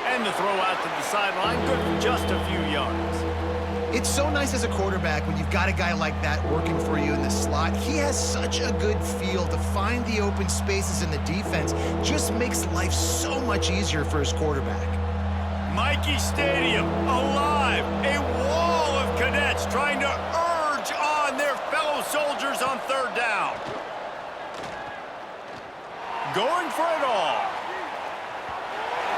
And the throw out to the sideline, good for just a few yards. It's so nice as a quarterback when you've got a guy like that working for you in the slot. He has such a good feel to find the open spaces in the defense. Just makes life so much easier for his quarterback. Michie Stadium, alive. A wall of cadets trying to urge on their fellow soldiers on third down. going for it all.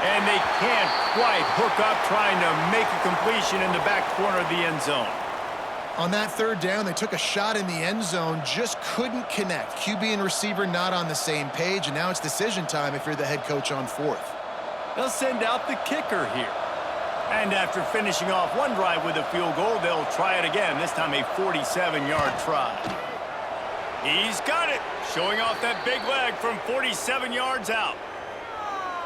And they can't quite hook up trying to make a completion in the back corner of the end zone. On that third down, they took a shot in the end zone, just couldn't connect. QB and receiver not on the same page, and now it's decision time if you're the head coach on fourth. They'll send out the kicker here. And after finishing off one drive with a field goal, they'll try it again, this time a 47-yard try. He's got it, showing off that big leg from 47 yards out.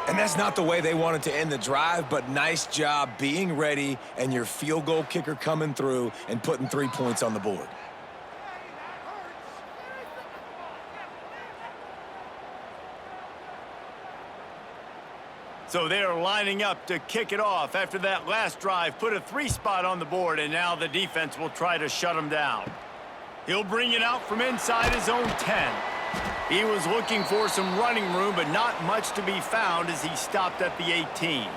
And that's not the way they wanted to end the drive, but nice job being ready and your field goal kicker coming through and putting 3 points on the board. So they're lining up to kick it off after that last drive, put a 3 spot on the board, and now the defense will try to shut them down. He'll bring it out from inside his own 10. He was looking for some running room, but not much to be found as he stopped at the 18.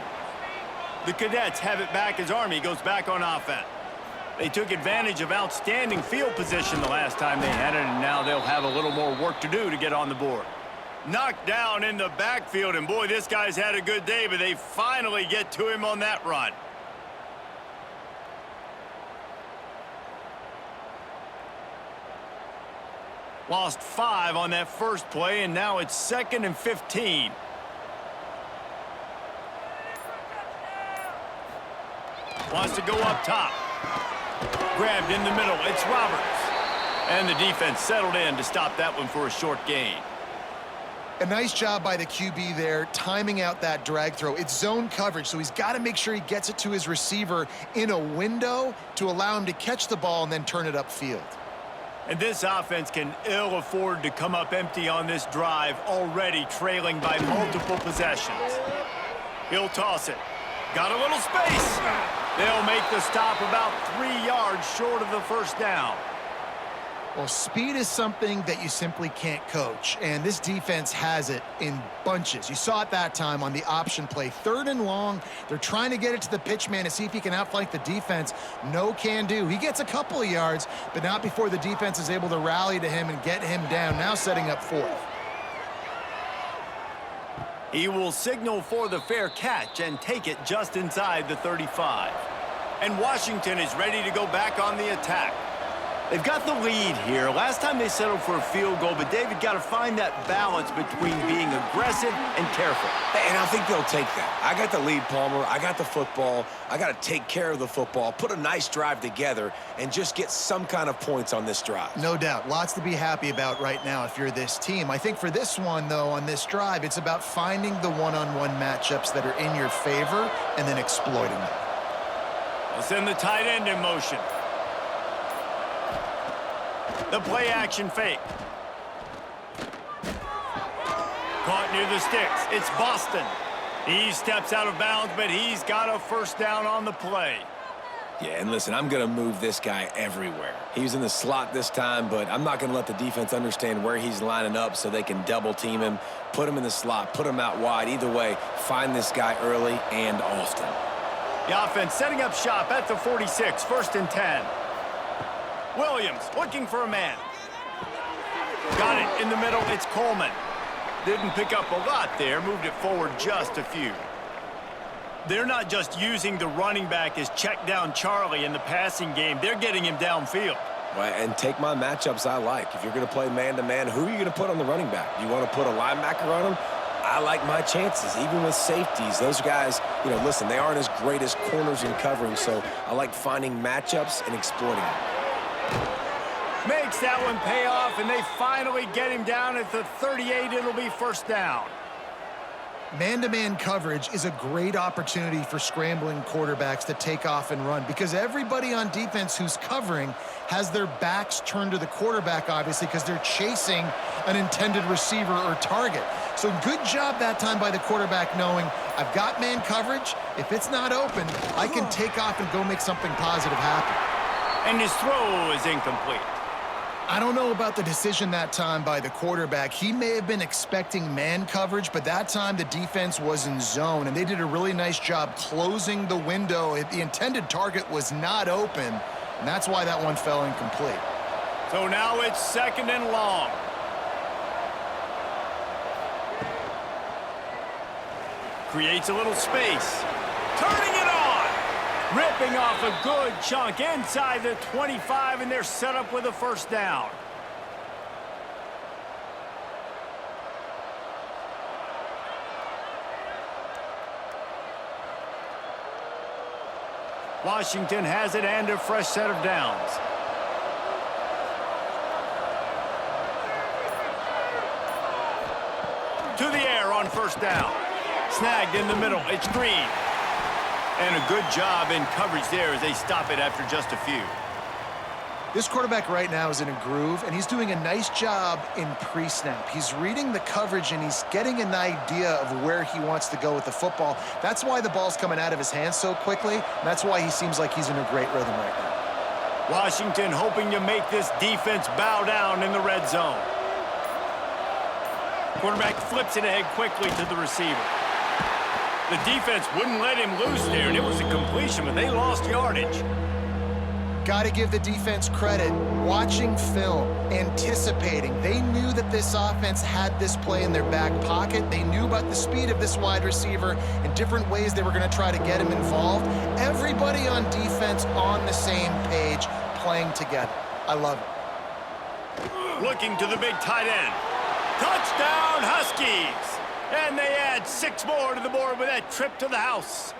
The Cadets have it back as Army goes back on offense. They took advantage of outstanding field position the last time they had it, and now they'll have a little more work to do to get on the board. Knocked down in the backfield, and boy, this guy's had a good day, but they finally get to him on that run. Lost 5 on that first play, and now it's 2nd and 15. Wants to go up top. Grabbed in the middle. It's Roberts. And the defense settled in to stop that one for a short gain. A nice job by the QB there, timing out that drag throw. It's zone coverage, so he's got to make sure he gets it to his receiver in a window to allow him to catch the ball and then turn it upfield. And this offense can ill afford to come up empty on this drive, already trailing by multiple possessions. He'll toss it. Got a little space. They'll make the stop about 3 yards short of the first down. Well, speed is something that you simply can't coach, and this defense has it in bunches. You saw it that time on the option play. 3rd and long, they're trying to get it to the pitch man to see if he can outflank the defense. No can do. He gets a couple of yards, but not before the defense is able to rally to him and get him down, now setting up 4th. He will signal for the fair catch and take it just inside the 35. And Washington is ready to go back on the attack. They've got the lead here. Last time they settled for a field goal, but David got to find that balance between being aggressive and careful. And I think they'll take that. I got the lead, Palmer. I got the football. I got to take care of the football, put a nice drive together, and just get some kind of points on this drive. No doubt. Lots to be happy about right now if you're this team. I think for this one, though, on this drive, it's about finding the one-on-one matchups that are in your favor and then exploiting them. They'll send the tight end in motion. The play-action fake. Caught near the sticks. It's Boston. He steps out of bounds, but he's got a first down on the play. Yeah, and listen, I'm going to move this guy everywhere. He was in the slot this time, but I'm not going to let the defense understand where he's lining up so they can double-team him, put him in the slot, put him out wide. Either way, find this guy early and often. The offense setting up shop at the 46, 1st and 10. Williams looking for a man. Got it in the middle. It's Coleman. Didn't pick up a lot there. Moved it forward just a few. They're not just using the running back as check down Charlie in the passing game. They're getting him downfield. Well, and take my matchups I like. If you're going to play man-to-man, who are you going to put on the running back? You want to put a linebacker on him? I like my chances, even with safeties. Those guys, you know, listen, they aren't as great as corners in covering, so I like finding matchups and exploiting them. Makes that one pay off, and they finally get him down at the 38. It'll be first down. Man-to-man coverage is a great opportunity for scrambling quarterbacks to take off and run because everybody on defense who's covering has their backs turned to the quarterback, obviously, because they're chasing an intended receiver or target. So good job that time by the quarterback knowing I've got man coverage. If it's not open, I can take off and go make something positive happen. And his throw is incomplete. I don't know about the decision that time by the quarterback. He may have been expecting man coverage, but that time the defense was in zone, and they did a really nice job closing the window. The intended target was not open, and that's why that one fell incomplete. So now it's 2nd and long. Creates a little space. Turning it on. Ripping off a good chunk inside the 25, and they're set up with a first down. Washington has it and a fresh set of downs. To the air on first down. Snagged in the middle. It's Green. And a good job in coverage there as they stop it after just a few. This quarterback right now is in a groove, and he's doing a nice job in pre-snap. He's reading the coverage, and he's getting an idea of where he wants to go with the football. That's why the ball's coming out of his hands so quickly, and that's why he seems like he's in a great rhythm right now. Washington hoping to make this defense bow down in the red zone. Quarterback flips it ahead quickly to the receiver. The defense wouldn't let him loose there, and it was a completion, but they lost yardage. Got to give the defense credit. Watching film, anticipating. They knew that this offense had this play in their back pocket. They knew about the speed of this wide receiver and different ways they were going to try to get him involved. Everybody on defense on the same page, playing together. I love it. Looking to the big tight end. Touchdown, Huskies! And they add 6 more to the board with that trip to the house.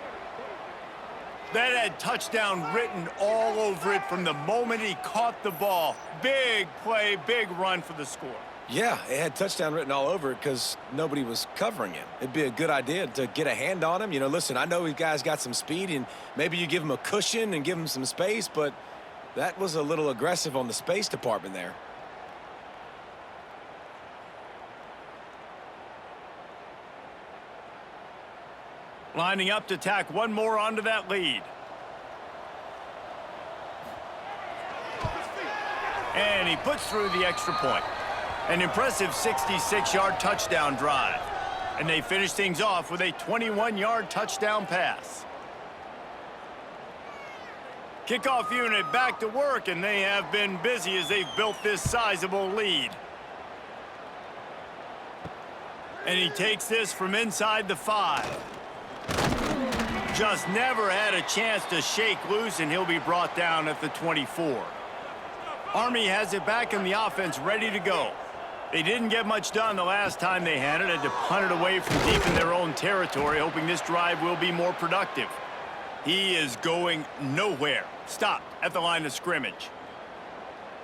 That had touchdown written all over it from the moment he caught the ball. Big play, big run for the score. Yeah, it had touchdown written all over it because nobody was covering him. It'd be a good idea to get a hand on him. You know, listen, I know you guys got some speed, and maybe you give him a cushion and give him some space, but that was a little aggressive on the space department there. Lining up to tack one more onto that lead. And he puts through the extra point. An impressive 66-yard touchdown drive. And they finish things off with a 21-yard touchdown pass. Kickoff unit back to work, and they have been busy as they've built this sizable lead. And he takes this from inside the 5. Just never had a chance to shake loose, and he'll be brought down at the 24. Army has it back in the offense, ready to go. They didn't get much done the last time they had it to punt it away from deep in their own territory, hoping this drive will be more productive. He is going nowhere. Stopped at the line of scrimmage.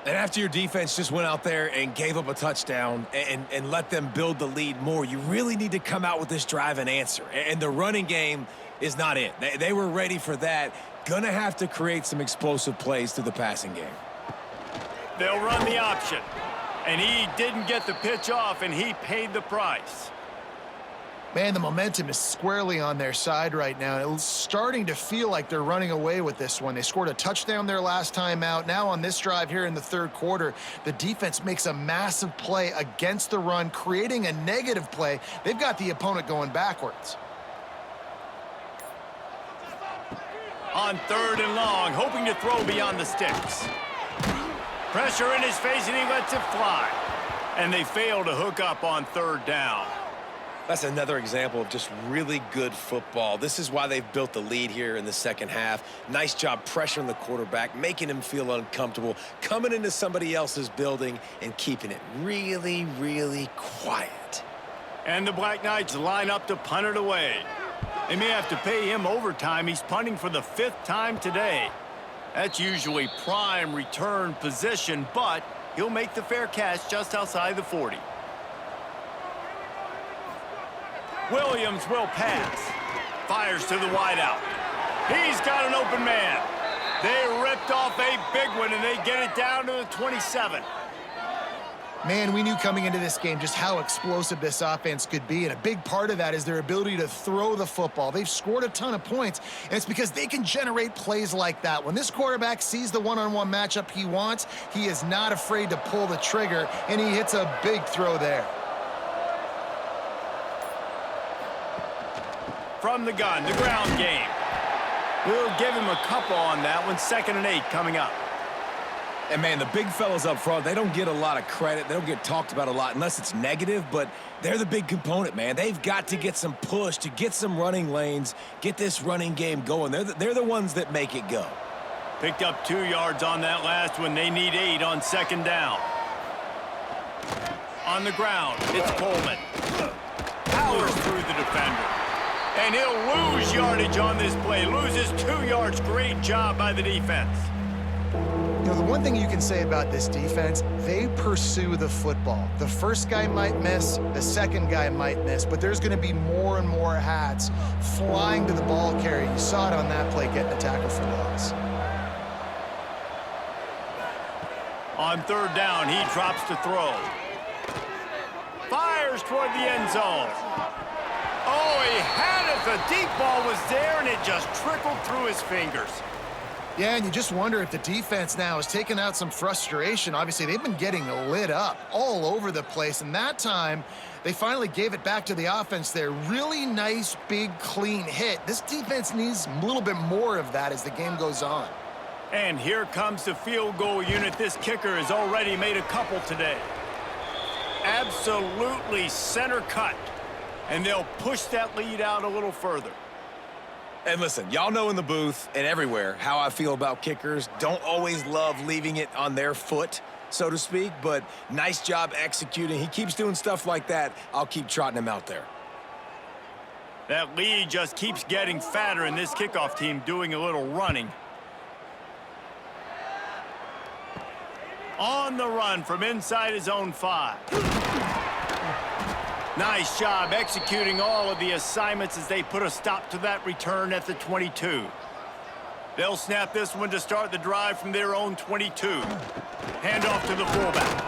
And after your defense just went out there and gave up a touchdown and let them build the lead more, you really need to come out with this drive and answer. And the running game is not it. They were ready for that. Gonna have to create some explosive plays through the passing game. They'll run the option. And he didn't get the pitch off, and he paid the price. Man, the momentum is squarely on their side right now. It's starting to feel like they're running away with this one. They scored a touchdown their last time out. Now on this drive here in the third quarter, the defense makes a massive play against the run, creating a negative play. They've got the opponent going backwards. On 3rd and long, hoping to throw beyond the sticks. Pressure in his face, and he lets it fly. And they fail to hook up on 3rd down. That's another example of just really good football. This is why they've built the lead here in the second half. Nice job pressuring the quarterback, making him feel uncomfortable, coming into somebody else's building and keeping it really, really quiet. And the Black Knights line up to punt it away. They may have to pay him overtime. He's punting for the 5th time today. That's usually prime return position, but he'll make the fair catch just outside the 40. Williams will pass. Fires to the wideout. He's got an open man. They ripped off a big one, and they get it down to the 27. Man, we knew coming into this game just how explosive this offense could be, and a big part of that is their ability to throw the football. They've scored a ton of points, and it's because they can generate plays like that. When this quarterback sees the one-on-one matchup he wants, he is not afraid to pull the trigger, and he hits a big throw there. From the gun, the ground game. We'll give him a couple on that one. 2nd and 8 coming up. And, man, the big fellas up front, they don't get a lot of credit. They don't get talked about a lot unless it's negative, but they're the big component, man. They've got to get some push, to get some running lanes, get this running game going. They're the ones that make it go. Picked up 2 yards on that last one. They need 8 on second down. On the ground, it's Coleman. Powers through the defender. And he'll lose yardage on this play. Loses 2 yards. Great job by the defense. You know, the one thing you can say about this defense, they pursue the football. The first guy might miss, the second guy might miss, but there's going to be more and more hats flying to the ball carrier. You saw it on that play, getting the tackle for loss. On third down, he drops to throw. Fires toward the end zone. Oh, he had it. The deep ball was there, and it just trickled through his fingers. Yeah, and you just wonder if the defense now has taken out some frustration. Obviously, they've been getting lit up all over the place, and that time, they finally gave it back to the offense there. Really nice, big, clean hit. This defense needs a little bit more of that as the game goes on. And here comes the field goal unit. This kicker has already made a couple today. Absolutely center cut. And they'll push that lead out a little further. And listen, y'all know in the booth and everywhere how I feel about kickers. Don't always love leaving it on their foot, so to speak, but nice job executing. He keeps doing stuff like that. I'll keep trotting him out there. That lead just keeps getting fatter, and this kickoff team doing a little running. On the run from inside his own 5. Nice job executing all of the assignments as they put a stop to that return at the 22. They'll snap this one to start the drive from their own 22. Hand off to the fullback.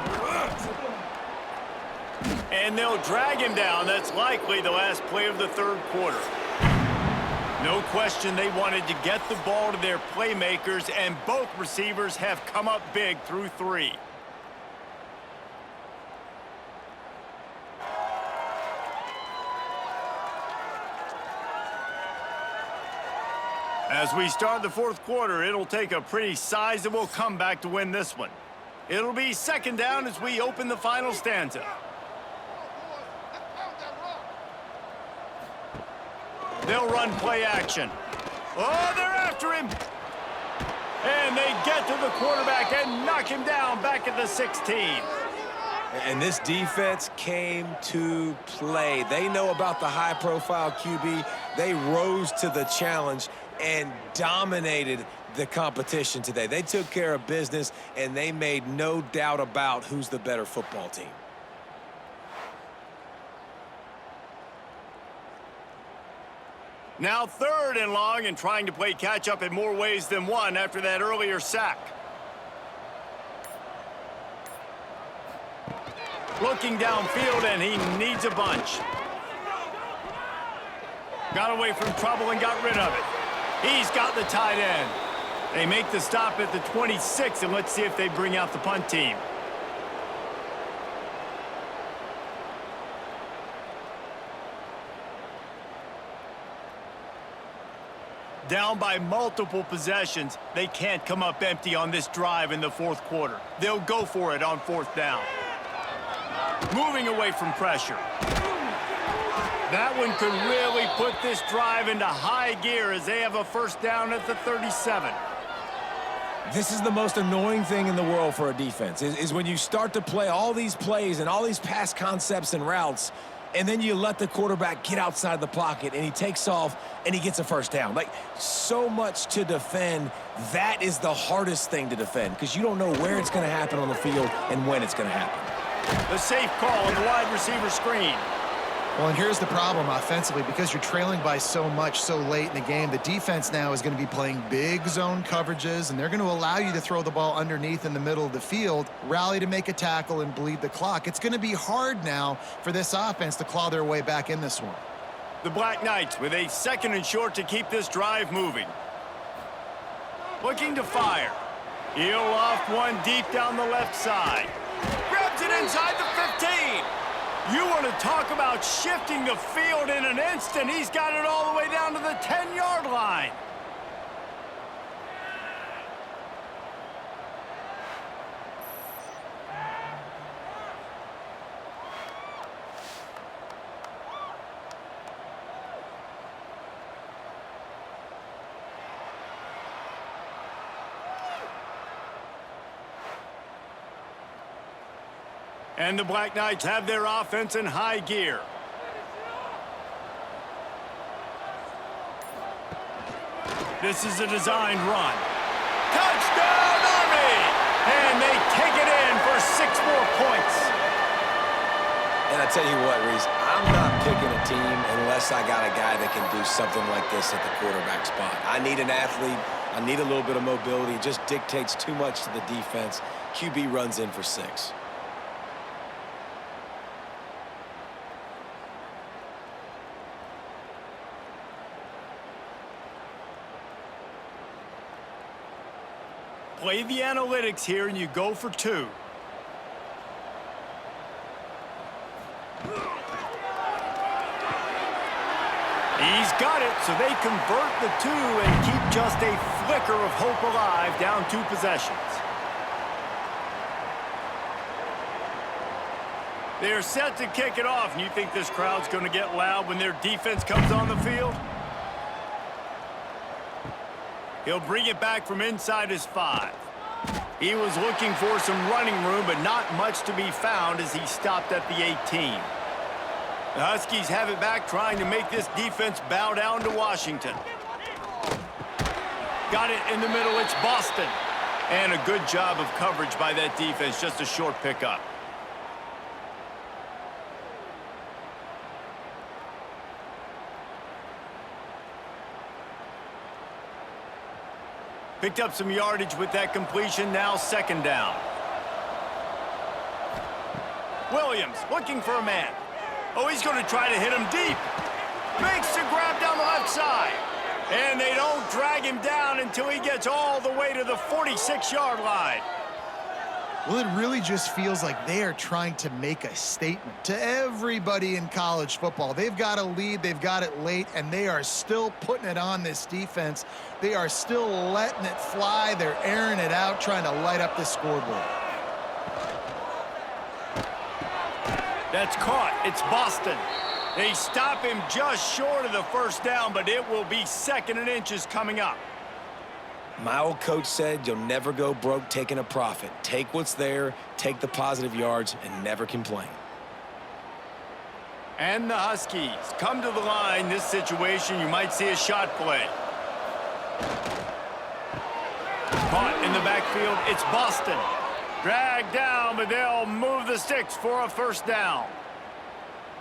And they'll drag him down. That's likely the last play of the third quarter. No question they wanted to get the ball to their playmakers, and both receivers have come up big through 3. As we start the fourth quarter, it'll take a pretty sizable comeback to win this one. It'll be second down as we open the final stanza. They'll run play action. Oh, they're after him. And they get to the quarterback and knock him down back at the 16. And this defense came to play. They know about the high-profile QB. They rose to the challenge and dominated the competition today. They took care of business, and they made no doubt about who's the better football team. Now third and long, and trying to play catch-up in more ways than one after that earlier sack. Looking downfield, and he needs a bunch. Got away from trouble and got rid of it. He's got the tight end. They make the stop at the 26, and let's see if they bring out the punt team. Down by multiple possessions, they can't come up empty on this drive in the fourth quarter. They'll go for it on fourth down. Moving away from pressure. That one could really put this drive into high gear as they have a first down at the 37. This is the most annoying thing in the world for a defense, is when you start to play all these plays and all these pass concepts and routes, and then you let the quarterback get outside the pocket, and he takes off, and he gets a first down. Like, so much to defend. That is the hardest thing to defend because you don't know where it's going to happen on the field and when it's going to happen. The safe call on the wide receiver screen. Well, and here's the problem offensively. Because you're trailing by so much so late in the game, the defense now is going to be playing big zone coverages, and they're going to allow you to throw the ball underneath in the middle of the field, rally to make a tackle, and bleed the clock. It's going to be hard now for this offense to claw their way back in this one. The Black Knights with a second and short to keep this drive moving. Looking to fire. He'll loft one deep down the left side. Grabs it inside the 15. You want to talk about shifting the field in an instant. He's got it all the way down to the 10-yard line. And the Black Knights have their offense in high gear. This is a designed run. Touchdown, Army! And they take it in for 6 more points. And I tell you what, Reese, I'm not picking a team unless I got a guy that can do something like this at the quarterback spot. I need an athlete. I need a little bit of mobility. It just dictates too much to the defense. QB runs in for 6. Play the analytics here, and you go for 2. He's got it, so they convert the 2 and keep just a flicker of hope alive, down 2 possessions. They're set to kick it off, and you think this crowd's going to get loud when their defense comes on the field? He'll bring it back from inside his 5. He was looking for some running room, but not much to be found as he stopped at the 18. The Huskies have it back, trying to make this defense bow down to Washington. Got it in the middle, it's Boston. And a good job of coverage by that defense, just a short pickup. Picked up some yardage with that completion, now 2nd down. Williams looking for a man. Oh, he's going to try to hit him deep. Makes the grab down the left side. And they don't drag him down until he gets all the way to the 46-yard line. Well, it really just feels like they are trying to make a statement to everybody in college football. They've got a lead, they've got it late, and they are still putting it on this defense. They are still letting it fly. They're airing it out, trying to light up this scoreboard. That's caught. It's Boston. They stop him just short of the 1st down, but it will be 2nd and inches coming up. My old coach said you'll never go broke taking a profit. Take what's there, take the positive yards, and never complain. And the Huskies come to the line. This situation, you might see a shot play. Caught in the backfield, it's Boston. Dragged down, but they'll move the sticks for a 1st down.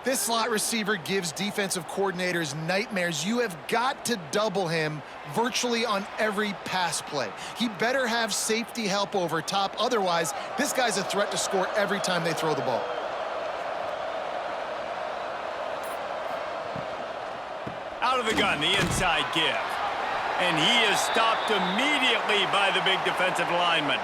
This slot receiver gives defensive coordinators nightmares. You have got to double him virtually on every pass play. He better have safety help over top. Otherwise, this guy's a threat to score every time they throw the ball. Out of the gun, the inside give. And he is stopped immediately by the big defensive lineman.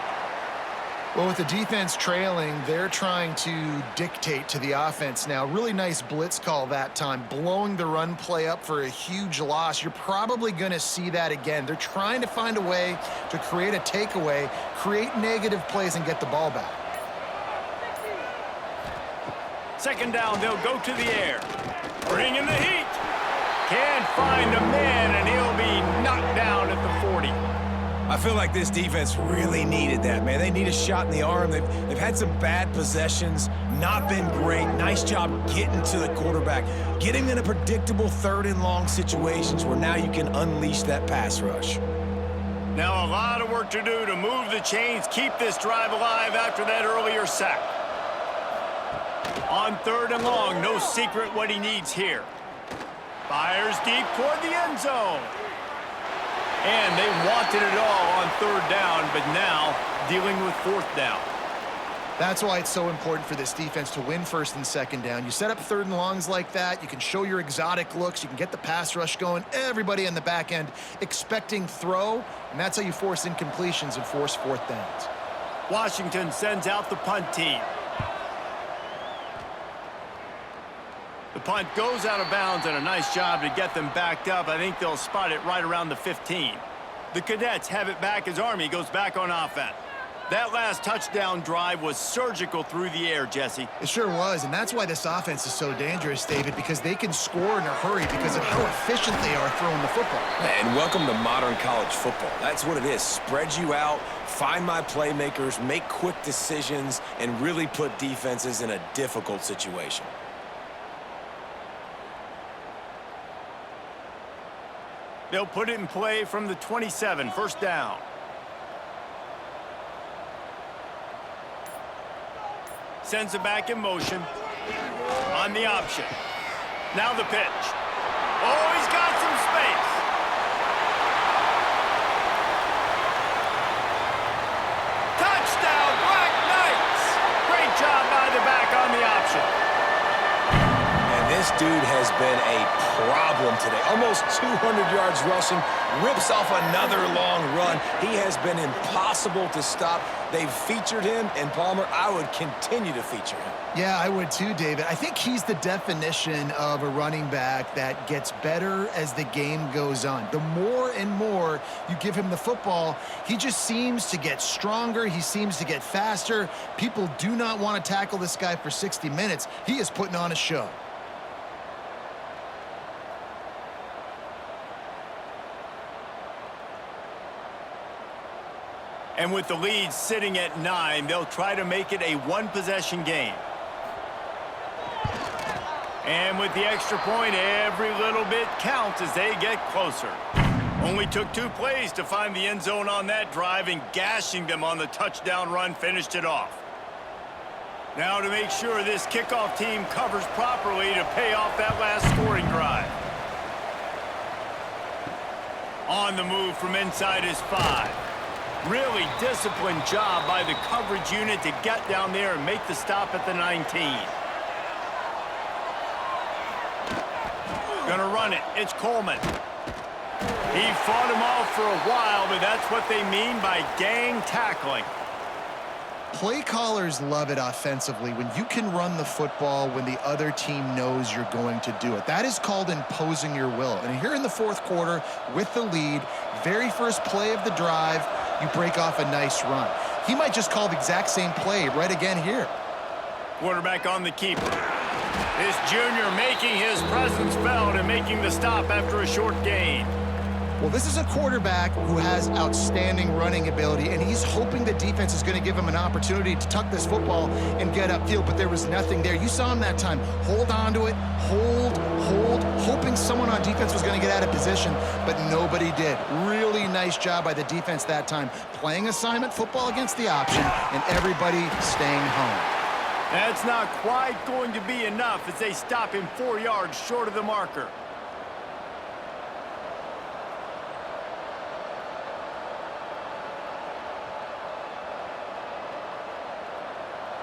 Well, with the defense trailing, they're trying to dictate to the offense now. Really nice blitz call that time, blowing the run play up for a huge loss. You're probably going to see that again. They're trying to find a way to create a takeaway, create negative plays, and get the ball back. 2nd down, they'll go to the air. Bring in the heat. Can't find a man, and he'll be knocked down at the 40. I feel like this defense really needed that, man. They need a shot in the arm. They've had some bad possessions, not been great. Nice job getting to the quarterback, getting in a predictable 3rd and long situations where now you can unleash that pass rush. Now a lot of work to do to move the chains, keep this drive alive after that earlier sack. On 3rd and long, no secret what he needs here. Fires deep toward the end zone. And they wanted it all on 3rd down, but now dealing with 4th down. That's why it's so important for this defense to win 1st and 2nd down. You set up 3rd and longs like that, you can show your exotic looks, you can get the pass rush going, everybody in the back end expecting throw, and that's how you force incompletions and force 4th downs. Washington sends out the punt team. The punt goes out of bounds, and a nice job to get them backed up. I think they'll spot it right around the 15. The Cadets have it back as Army goes back on offense. That last touchdown drive was surgical through the air, Jesse. It sure was, and that's why this offense is so dangerous, David, because they can score in a hurry because of how efficient they are throwing the football. And welcome to modern college football. That's what it is. Spread you out, find my playmakers, make quick decisions, and really put defenses in a difficult situation. They'll put it in play from the 27, first down. Sends it back in motion. On the option. Now the pitch. Oh, he's got some space. Touchdown, Black Knights. Great job by the back on the option. And this dude has been a problem today. Almost 200 yards rushing, rips off another long run. He has been impossible to stop. They've featured him, and Palmer, I would continue to feature him. Yeah, I would too, David. I think he's the definition of a running back that gets better as the game goes on. The more and more you give him the football, he just seems to get stronger. He seems to get faster. People do not want to tackle this guy for 60 minutes. He is putting on a show. And with the lead sitting at 9, they'll try to make it a one-possession game. And with the extra point, every little bit counts as they get closer. Only took 2 plays to find the end zone on that drive, and gashing them on the touchdown run finished it off. Now to make sure this kickoff team covers properly to pay off that last scoring drive. On the move from inside his 5. Really disciplined job by the coverage unit to get down there and make the stop at the 19. Gonna run it. It's Coleman. He fought him off for a while, but that's what they mean by gang tackling. Play callers love it offensively when you can run the football when the other team knows you're going to do it. That is called imposing your will. And here in the fourth quarter with the lead, very first play of the drive, you break off a nice run. He might just call the exact same play right again here. Quarterback on the keeper. This junior making his presence felt and making the stop after a short gain. Well, this is a quarterback who has outstanding running ability, and he's hoping the defense is going to give him an opportunity to tuck this football and get upfield, but there was nothing there. You saw him that time. Hold on to it, hold, hoping someone on defense was going to get out of position, but nobody did. Really nice job by the defense that time, playing assignment football against the option, and everybody staying home. That's not quite going to be enough as they stop him 4 yards short of the marker.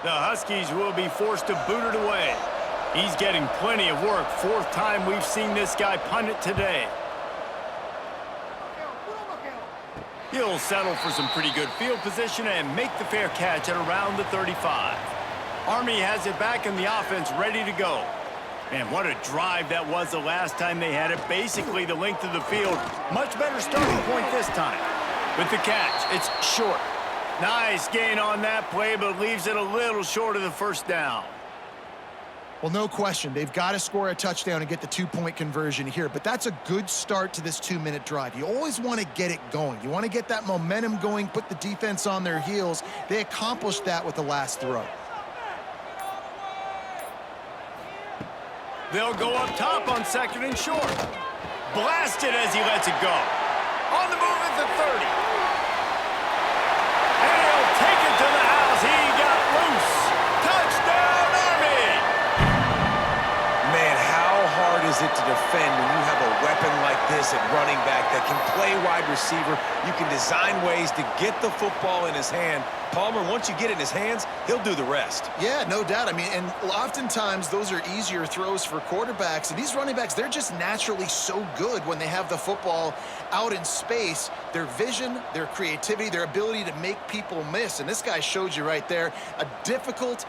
The Huskies will be forced to boot it away. He's getting plenty of work. 4th time we've seen this guy punt it today. He'll settle for some pretty good field position and make the fair catch at around the 35. Army has it back in the offense ready to go. Man, what a drive that was the last time they had it. Basically the length of the field. Much better starting point this time. With the catch, it's short. Nice gain on that play, but leaves it a little short of the first down. Well, no question. They've got to score a touchdown and get the 2-point conversion here, but that's a good start to this 2-minute drive. You always want to get it going. You want to get that momentum going, put the defense on their heels. They accomplished that with the last throw. They'll go up top on 2nd and short. Blasted as he lets it go. On the move at the 30. And he'll take it to the house. He got loose. Touchdown, Army! Man, how hard is it to defend when you have a weapon like this at running back that can play wide receiver? You can design ways to get the football in his hand. Palmer, once you get it in his hands, he'll do the rest. Yeah, no doubt. I mean, and oftentimes those are easier throws for quarterbacks. And these running backs, they're just naturally so good when they have the football out in space. Their vision, their creativity, their ability to make people miss. And this guy showed you right there, a difficult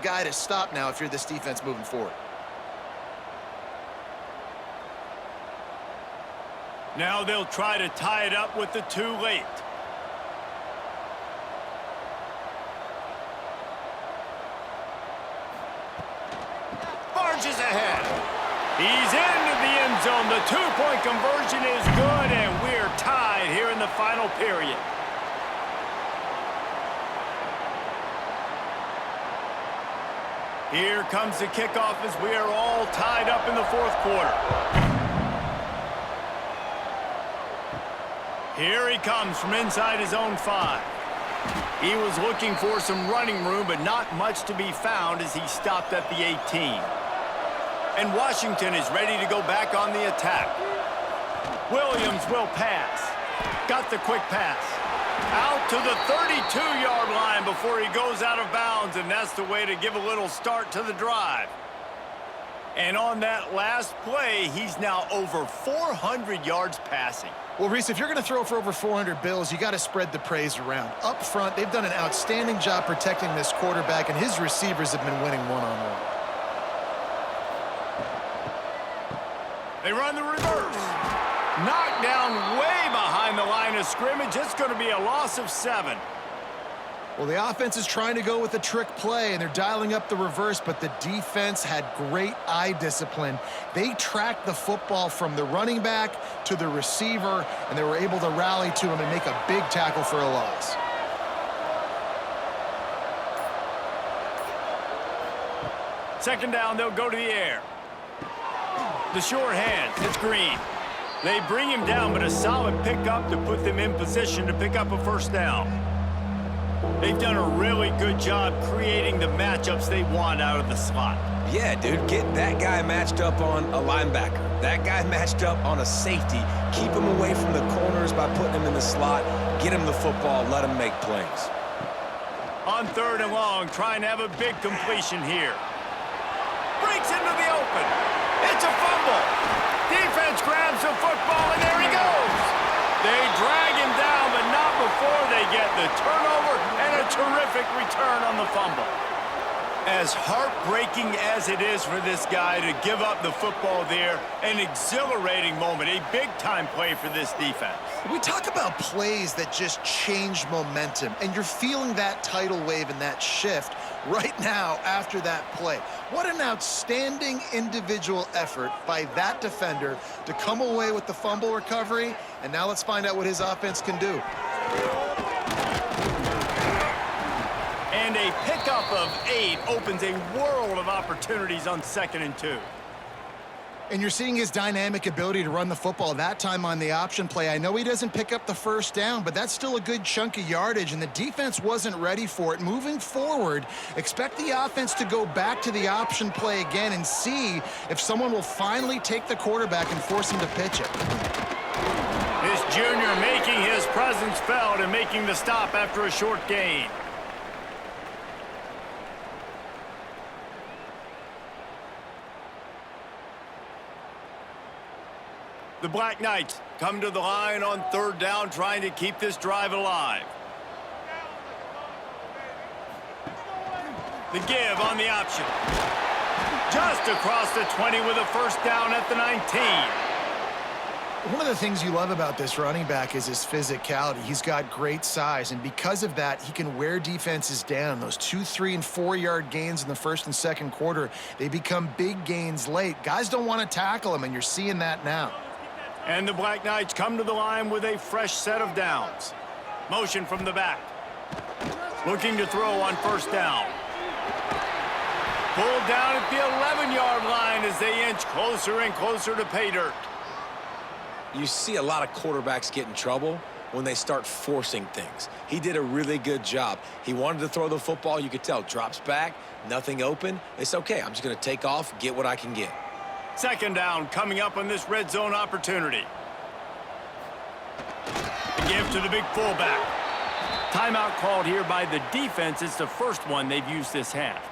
guy to stop now if you're this defense moving forward. Now they'll try to tie it up with the 2 late. He's into the end zone. The two-point conversion is good, and we're tied here in the final period. Here comes the kickoff as we are all tied up in the fourth quarter. Here he comes from inside his own 5. He was looking for some running room, but not much to be found as he stopped at the 18. And Washington is ready to go back on the attack. Williams will pass. Got the quick pass. Out to the 32-yard line before he goes out of bounds, and that's the way to give a little start to the drive. And on that last play, he's now over 400 yards passing. Well, Reese, if you're going to throw for over 400 bills, you got to spread the praise around. Up front, they've done an outstanding job protecting this quarterback, and his receivers have been winning one-on-one. They run the reverse. Knocked down way behind the line of scrimmage. It's going to be a loss of 7. Well, the offense is trying to go with a trick play, and they're dialing up the reverse, but the defense had great eye discipline. They tracked the football from the running back to the receiver, and they were able to rally to him and make a big tackle for a loss. Second down, they'll go to the air. The short hands, it's Green. They bring him down, but a solid pickup to put them in position to pick up a first down. They've done a really good job creating the matchups they want out of the slot. Yeah, dude, get that guy matched up on a linebacker. That guy matched up on a safety. Keep him away from the corners by putting him in the slot. Get him the football, let him make plays. On 3rd and long, trying to have a big completion here. Breaks into the open. It's a fumble. Defense grabs the football, and there he goes. They drag him down, but not before they get the turnover and a terrific return on the fumble. As heartbreaking as it is for this guy to give up the football there, an exhilarating moment, a big-time play for this defense. We talk about plays that just change momentum, and you're feeling that tidal wave and that shift right now after that play. What an outstanding individual effort by that defender to come away with the fumble recovery, and now let's find out what his offense can do. And a pickup of 8 opens a world of opportunities on 2nd and 2. And you're seeing his dynamic ability to run the football, that time on the option play. I know he doesn't pick up the first down, but that's still a good chunk of yardage, and the defense wasn't ready for it. Moving forward, expect the offense to go back to the option play again and see if someone will finally take the quarterback and force him to pitch it. This junior making his presence felt and making the stop after a short gain. The Black Knights come to the line on 3rd down, trying to keep this drive alive. The give on the option. Just across the 20 with a first down at the 19. One of the things you love about this running back is his physicality. He's got great size, and because of that, he can wear defenses down. Those 2-, 3-, and 4-yard gains in the 1st and 2nd quarter, they become big gains late. Guys don't want to tackle him, and you're seeing that now. And the Black Knights come to the line with a fresh set of downs. Motion from the back. Looking to throw on 1st down. Pulled down at the 11-yard line as they inch closer and closer to pay dirt. You see a lot of quarterbacks get in trouble when they start forcing things. He did a really good job. He wanted to throw the football. You could tell. Drops back, nothing open. It's okay. I'm just going to take off, get what I can get. 2nd down coming up on this red zone opportunity. The give to the big fullback. Timeout called here by the defense. It's the first one they've used this half.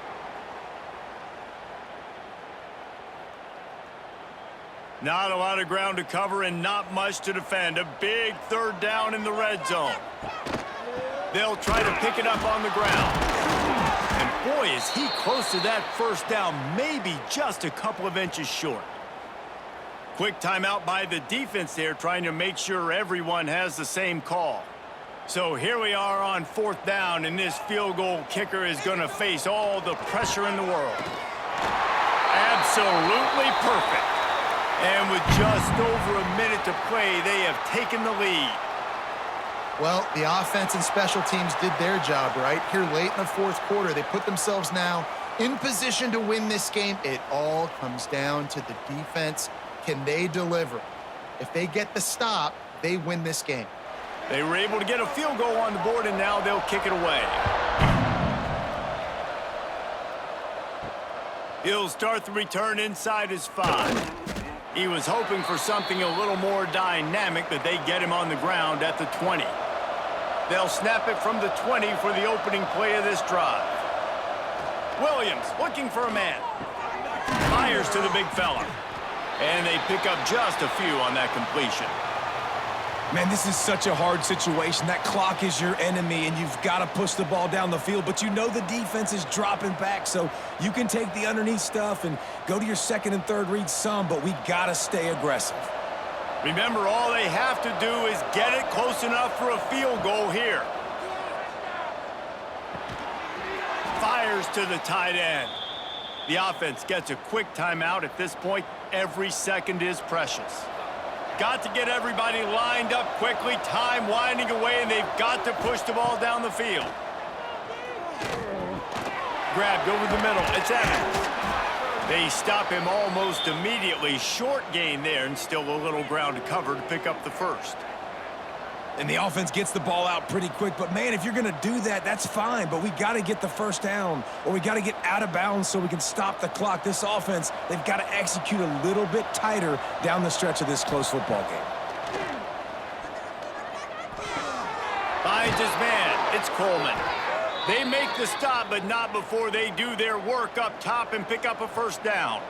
Not a lot of ground to cover and not much to defend. A big 3rd down in the red zone. They'll try to pick it up on the ground. And boy, is he close to that first down, maybe just a couple of inches short. Quick timeout by the defense there, trying to make sure everyone has the same call. So here we are on 4th down, and this field goal kicker is going to face all the pressure in the world. Absolutely perfect. And with just over a minute to play, they have taken the lead. Well, the offense and special teams did their job, right? Here late in the fourth quarter, they put themselves now in position to win this game. It all comes down to the defense. Can they deliver? If they get the stop, they win this game. They were able to get a field goal on the board, and now they'll kick it away. He'll start the return inside his 5. He was hoping for something a little more dynamic, but they get him on the ground at the 20. They'll snap it from the 20 for the opening play of this drive. Williams looking for a man. Fires to the big fella. And they pick up just a few on that completion. Man, this is such a hard situation. That clock is your enemy, and you've got to push the ball down the field, but you know the defense is dropping back, so you can take the underneath stuff and go to your second and third read some, but we got to stay aggressive. Remember, all they have to do is get it close enough for a field goal here. Fires to the tight end. The offense gets a quick timeout at this point. Every second is precious. Got to get everybody lined up quickly, time winding away, and they've got to push the ball down the field. Grabbed over the middle. It's Evans. They stop him almost immediately. Short gain there, and still a little ground to cover to pick up the first. And the offense gets the ball out pretty quick. But, man, if you're going to do that, that's fine. But we got to get the first down, or we got to get out of bounds so we can stop the clock. This offense, they've got to execute a little bit tighter down the stretch of this close football game. Finds his man. It's Coleman. They make the stop, but not before they do their work up top and pick up a first down.